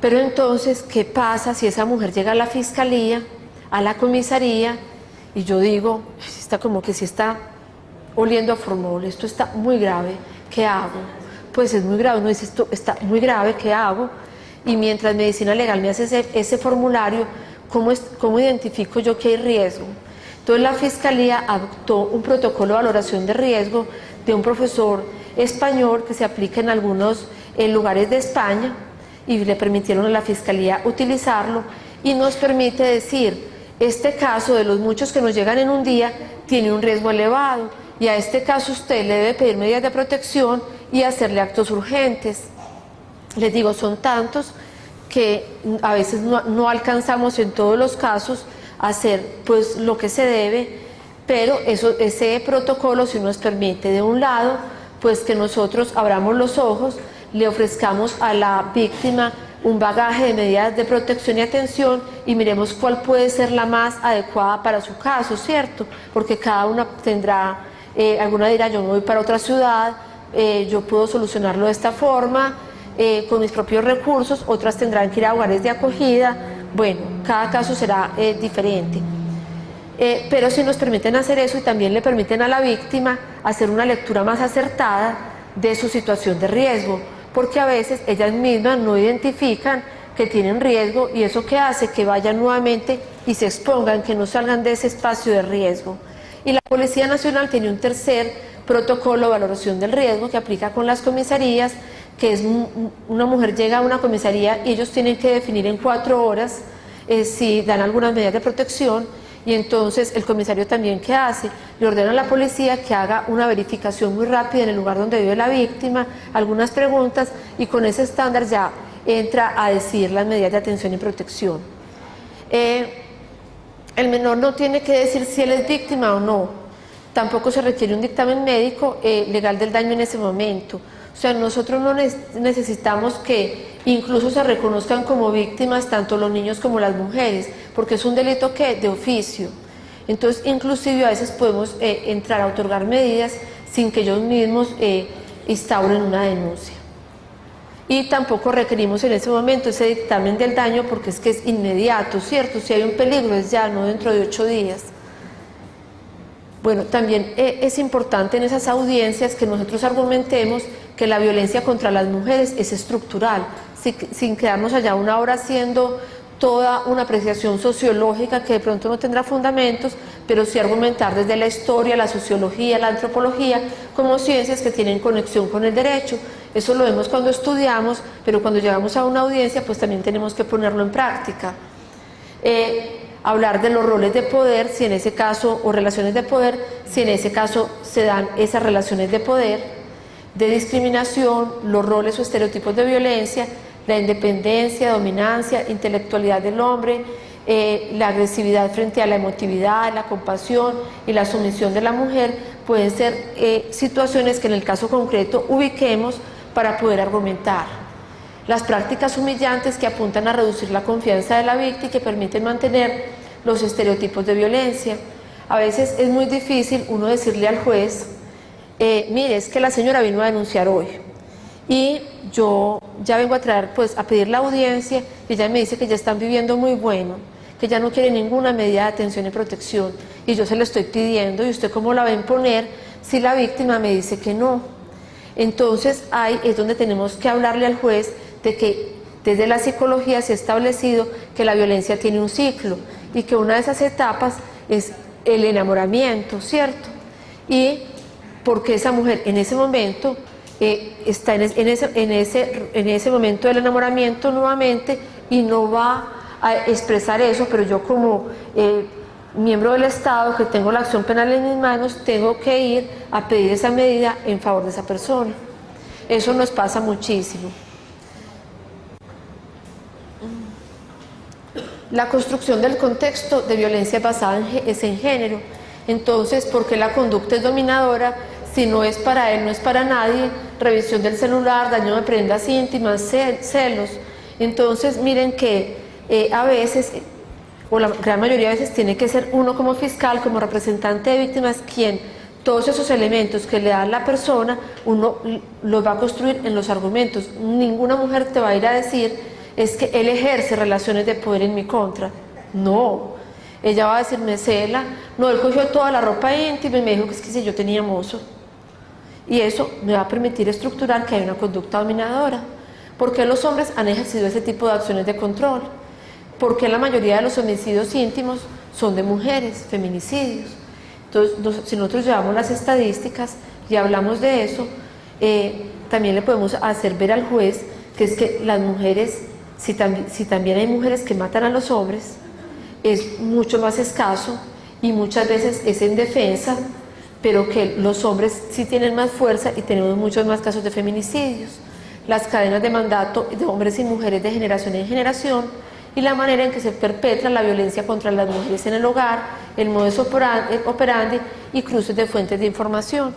Pero entonces, ¿qué pasa si esa mujer llega a la fiscalía, a la comisaría, y yo digo, está como que si está oliendo a formol, esto está muy grave, ¿qué hago? Pues es muy grave, uno dice, esto está muy grave, ¿qué hago? Y mientras medicina legal me hace ese formulario, ¿cómo identifico yo que hay riesgo? Entonces la Fiscalía adoptó un protocolo de valoración de riesgo de un profesor español que se aplica en algunos lugares de España, y le permitieron a la Fiscalía utilizarlo, y nos permite decir, este caso de los muchos que nos llegan en un día tiene un riesgo elevado, y a este caso usted le debe pedir medidas de protección y hacerle actos urgentes. Les digo, son tantos que a veces no alcanzamos en todos los casos a hacer pues lo que se debe, pero ese protocolo sí nos permite, de un lado, pues que nosotros abramos los ojos, le ofrezcamos a la víctima un bagaje de medidas de protección y atención, y miremos cuál puede ser la más adecuada para su caso, ¿cierto? Porque cada una tendrá, alguna dirá, yo me voy para otra ciudad, yo puedo solucionarlo de esta forma, con mis propios recursos, otras tendrán que ir a hogares de acogida. Bueno, cada caso será diferente. Pero sí nos permiten hacer eso, y también le permiten a la víctima hacer una lectura más acertada de su situación de riesgo, porque a veces ellas mismas no identifican que tienen riesgo, y eso que hace que vayan nuevamente y se expongan, que no salgan de ese espacio de riesgo. Y la Policía Nacional tiene un tercer protocolo de valoración del riesgo que aplica con las comisarías, que es una mujer llega a una comisaría y ellos tienen que definir en 4 horas si dan algunas medidas de protección, y entonces el comisario también, ¿qué hace? Le ordena a la policía que haga una verificación muy rápida en el lugar donde vive la víctima, algunas preguntas, y con ese estándar ya entra a decir las medidas de atención y protección. El menor no tiene que decir si él es víctima o no, tampoco se requiere un dictamen médico legal del daño en ese momento. O sea, nosotros no necesitamos que incluso se reconozcan como víctimas tanto los niños como las mujeres, porque es un delito que de oficio. Entonces, inclusive a veces podemos entrar a otorgar medidas sin que ellos mismos instauren una denuncia. Y tampoco requerimos en ese momento ese dictamen del daño, porque es que es inmediato, ¿cierto? Si hay un peligro es ya, no dentro de 8 días. Bueno, también es importante en esas audiencias que nosotros argumentemos que la violencia contra las mujeres es estructural, sin quedarnos allá 1 hora haciendo toda una apreciación sociológica que de pronto no tendrá fundamentos, pero sí argumentar desde la historia, la sociología, la antropología, como ciencias que tienen conexión con el derecho. Eso lo vemos cuando estudiamos, pero cuando llegamos a una audiencia, pues también tenemos que ponerlo en práctica. Hablar de los roles de poder, si en ese caso, o relaciones de poder, si en ese caso se dan esas relaciones de poder, de discriminación, los roles o estereotipos de violencia, la independencia, dominancia, intelectualidad del hombre, la agresividad frente a la emotividad, la compasión y la sumisión de la mujer, pueden ser situaciones que en el caso concreto ubiquemos para poder argumentar. Las prácticas humillantes que apuntan a reducir la confianza de la víctima y que permiten mantener los estereotipos de violencia. A veces es muy difícil uno decirle al juez, mire, es que la señora vino a denunciar hoy y yo ya vengo a traer, pues, a pedir la audiencia y ella me dice que ya están viviendo muy bueno, que ya no quiere ninguna medida de atención y protección y yo se lo estoy pidiendo y usted cómo la va a imponer si la víctima me dice que no. Entonces ahí es donde tenemos que hablarle al juez de que desde la psicología se ha establecido que la violencia tiene un ciclo y que una de esas etapas es el enamoramiento, ¿cierto? Y porque esa mujer en ese momento está en ese momento del enamoramiento nuevamente y no va a expresar eso, pero yo como miembro del Estado que tengo la acción penal en mis manos, tengo que ir a pedir esa medida en favor de esa persona. Eso nos pasa muchísimo. La construcción del contexto de violencia basada en género. Entonces, ¿por qué la conducta es dominadora? Si no es para él, no es para nadie. Revisión del celular, daño de prendas íntimas, celos. Entonces, miren que a veces, o la gran mayoría de veces, tiene que ser uno como fiscal, como representante de víctimas, quien todos esos elementos que le da la persona, uno los va a construir en los argumentos. Ninguna mujer te va a ir a decir, es que él ejerce relaciones de poder en mi contra. No, ella va a decir, me cela, no, él cogió toda la ropa íntima y me dijo que es que si yo tenía mozo. Y eso me va a permitir estructurar que hay una conducta dominadora. ¿Por qué los hombres han ejercido ese tipo de acciones de control? Porque la mayoría de los homicidios íntimos son de mujeres, feminicidios. Entonces, si nosotros llevamos las estadísticas y hablamos de eso, también le podemos hacer ver al juez que es que las mujeres, si también hay mujeres que matan a los hombres, es mucho más escaso y muchas veces es en defensa, pero que los hombres sí tienen más fuerza y tenemos muchos más casos de feminicidios. Las cadenas de mandato de hombres y mujeres de generación en generación y la manera en que se perpetra la violencia contra las mujeres en el hogar, el modus operandi y cruces de fuentes de información.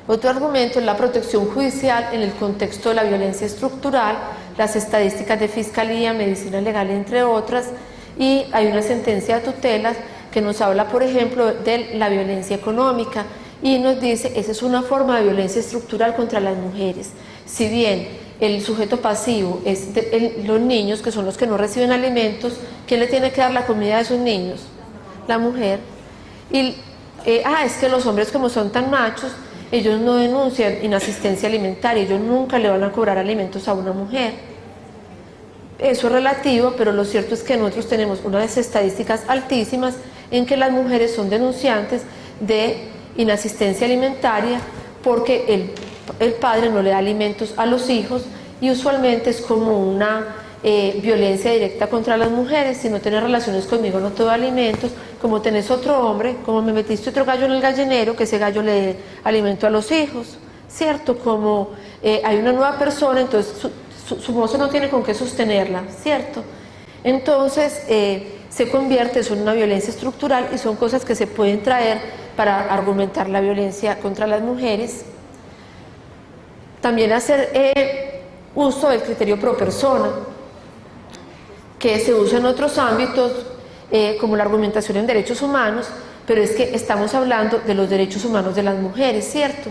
Otro argumento es la protección judicial en el contexto de la violencia estructural, las estadísticas de fiscalía, medicina legal, entre otras, y hay una sentencia de tutelas que nos habla, por ejemplo, de la violencia económica y nos dice, esa es una forma de violencia estructural contra las mujeres. Si bien el sujeto pasivo es los niños, que son los que no reciben alimentos, ¿quién le tiene que dar la comida a esos niños? La mujer. Y es que los hombres, como son tan machos, ellos no denuncian inasistencia alimentaria, ellos nunca le van a cobrar alimentos a una mujer. Eso es relativo, pero lo cierto es que nosotros tenemos unas estadísticas altísimas en que las mujeres son denunciantes de inasistencia alimentaria porque el padre no le da alimentos a los hijos y usualmente es como una violencia directa contra las mujeres. Si no tienes relaciones conmigo no te doy alimentos, como tenés otro hombre, como me metiste otro gallo en el gallinero, que ese gallo le dé alimento a los hijos, ¿cierto? Como hay una nueva persona, entonces su mozo no tiene con qué sostenerla, ¿cierto? Entonces se convierte en una violencia estructural y son cosas que se pueden traer para argumentar la violencia contra las mujeres. También hacer uso del criterio pro persona, que se usa en otros ámbitos, como la argumentación en derechos humanos, pero es que estamos hablando de los derechos humanos de las mujeres, ¿cierto?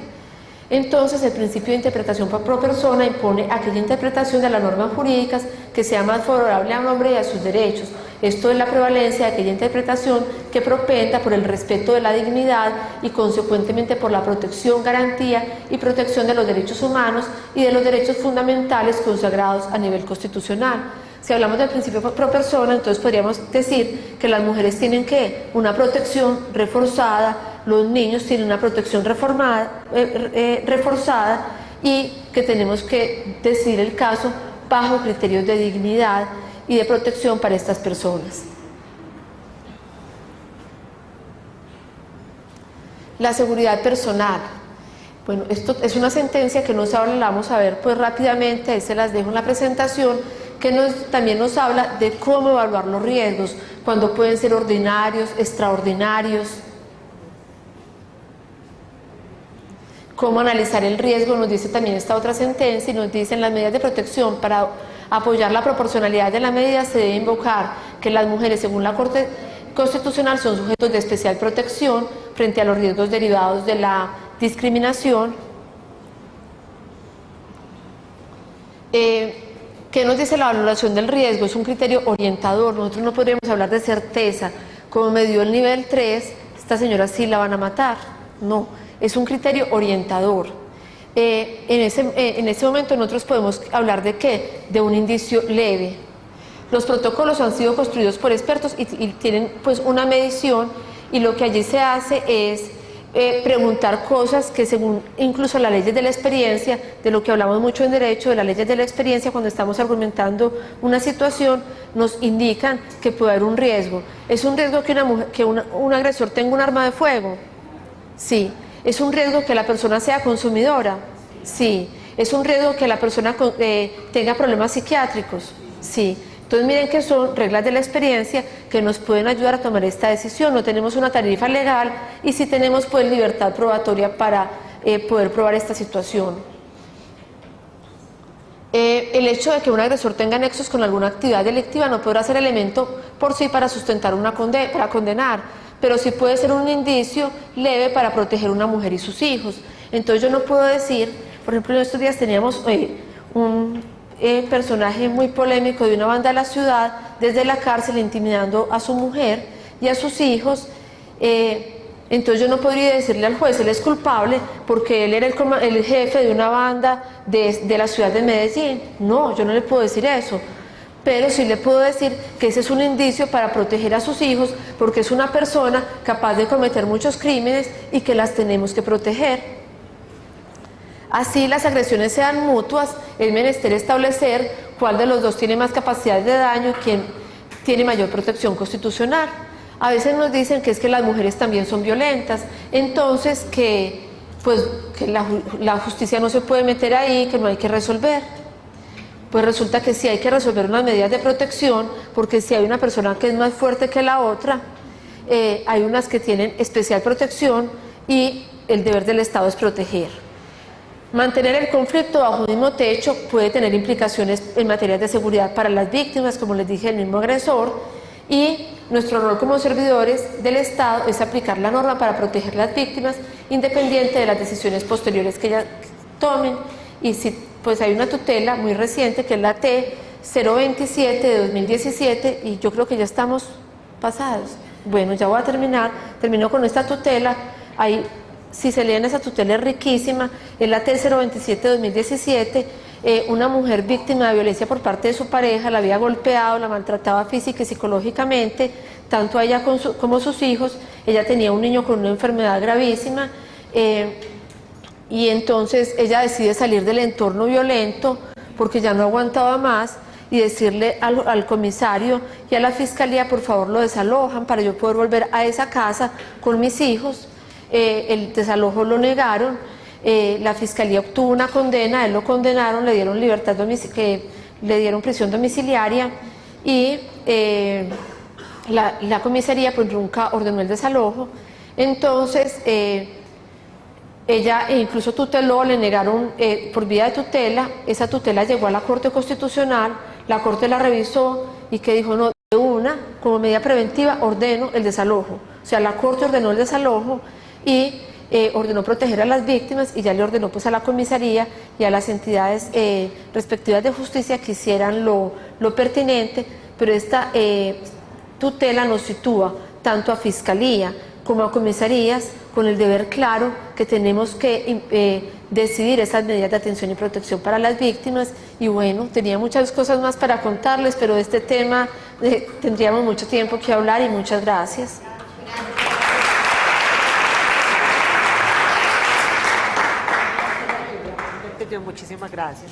Entonces el principio de interpretación pro persona impone aquella interpretación de las normas jurídicas que sea más favorable al hombre y a sus derechos. Esto es la prevalencia de aquella interpretación que propenda por el respeto de la dignidad y consecuentemente por la protección, garantía y protección de los derechos humanos y de los derechos fundamentales consagrados a nivel constitucional. Si hablamos del principio pro persona, entonces podríamos decir que las mujeres tienen que una protección reforzada, los niños tienen una protección reforzada y que tenemos que decidir el caso bajo criterios de dignidad y de protección para estas personas. La seguridad personal. Bueno, esto es una sentencia que nos habla, la vamos a ver pues rápidamente, ahí se las dejo en la presentación, que también nos habla de cómo evaluar los riesgos, cuando pueden ser ordinarios, extraordinarios, cómo analizar el riesgo, nos dice también esta otra sentencia, y nos dicen las medidas de protección para apoyar la proporcionalidad de la medida se debe invocar que las mujeres, según la Corte Constitucional, son sujetos de especial protección frente a los riesgos derivados de la discriminación. ¿Qué nos dice la valoración del riesgo? Es un criterio orientador, nosotros no podríamos hablar de certeza, como me dio el nivel 3, esta señora sí la van a matar, no, es un criterio orientador. En ese momento nosotros podemos hablar de ¿qué? De un indicio leve. Los protocolos han sido construidos por expertos y tienen pues una medición, y lo que allí se hace es preguntar cosas que según incluso las leyes de la experiencia, de lo que hablamos mucho en derecho, de las leyes de la experiencia cuando estamos argumentando una situación, nos indican que puede haber un riesgo. ¿Es un riesgo que un agresor tenga un arma de fuego? Sí. ¿Es un riesgo que la persona sea consumidora? Sí. ¿Es un riesgo que la persona tenga problemas psiquiátricos? Sí. Entonces miren que son reglas de la experiencia que nos pueden ayudar a tomar esta decisión. No tenemos una tarifa legal y sí tenemos pues libertad probatoria para poder probar esta situación. El hecho de que un agresor tenga nexos con alguna actividad delictiva no podrá ser elemento por sí para sustentar para condenar, pero sí puede ser un indicio leve para proteger a una mujer y sus hijos. Entonces yo no puedo decir, por ejemplo, en estos días teníamos un personaje muy polémico de una banda de la ciudad desde la cárcel intimidando a su mujer y a sus hijos. Entonces yo no podría decirle al juez, él es culpable porque él era el jefe de una banda de la ciudad de Medellín. No, yo no le puedo decir eso, pero sí le puedo decir que ese es un indicio para proteger a sus hijos porque es una persona capaz de cometer muchos crímenes y que las tenemos que proteger. Así las agresiones sean mutuas, es menester establecer cuál de los dos tiene más capacidad de daño y quién tiene mayor protección constitucional. A veces nos dicen que es que las mujeres también son violentas, entonces que la justicia no se puede meter ahí, que no hay que resolver. Pues resulta que sí hay que resolver unas medidas de protección, porque si hay una persona que es más fuerte que la otra, hay unas que tienen especial protección y el deber del Estado es proteger. Mantener el conflicto bajo un mismo techo puede tener implicaciones en materia de seguridad para las víctimas, como les dije, el mismo agresor, y nuestro rol como servidores del Estado es aplicar la norma para proteger a las víctimas, independiente de las decisiones posteriores que ellas tomen. Y si pues hay una tutela muy reciente, que es la T027 de 2017, y yo creo que ya estamos pasados. Bueno, ya voy a termino con esta tutela. Ahí, si se leen esa tutela es riquísima, es la T027 de 2017, una mujer víctima de violencia por parte de su pareja, la había golpeado, la maltrataba física y psicológicamente, tanto a ella como a sus hijos. Ella tenía un niño con una enfermedad gravísima, y entonces ella decide salir del entorno violento porque ya no aguantaba más, y decirle al comisario y a la fiscalía, por favor lo desalojan para yo poder volver a esa casa con mis hijos. El desalojo lo negaron, la fiscalía obtuvo una condena, él lo condenaron, le dieron le dieron prisión domiciliaria, y la comisaría pues nunca ordenó el desalojo. Entonces ella incluso tuteló, le negaron por vía de tutela. Esa tutela llegó a la Corte Constitucional, la Corte la revisó y que dijo, no, de una, como medida preventiva ordeno el desalojo. O sea, la Corte ordenó el desalojo y ordenó proteger a las víctimas, y ya le ordenó pues a la comisaría y a las entidades respectivas de justicia que hicieran lo pertinente, pero esta tutela nos sitúa tanto a Fiscalía como a comisarías con el deber claro que tenemos que decidir esas medidas de atención y protección para las víctimas. Y bueno, tenía muchas cosas más para contarles, pero de este tema tendríamos mucho tiempo que hablar y muchas gracias. Muchísimas gracias.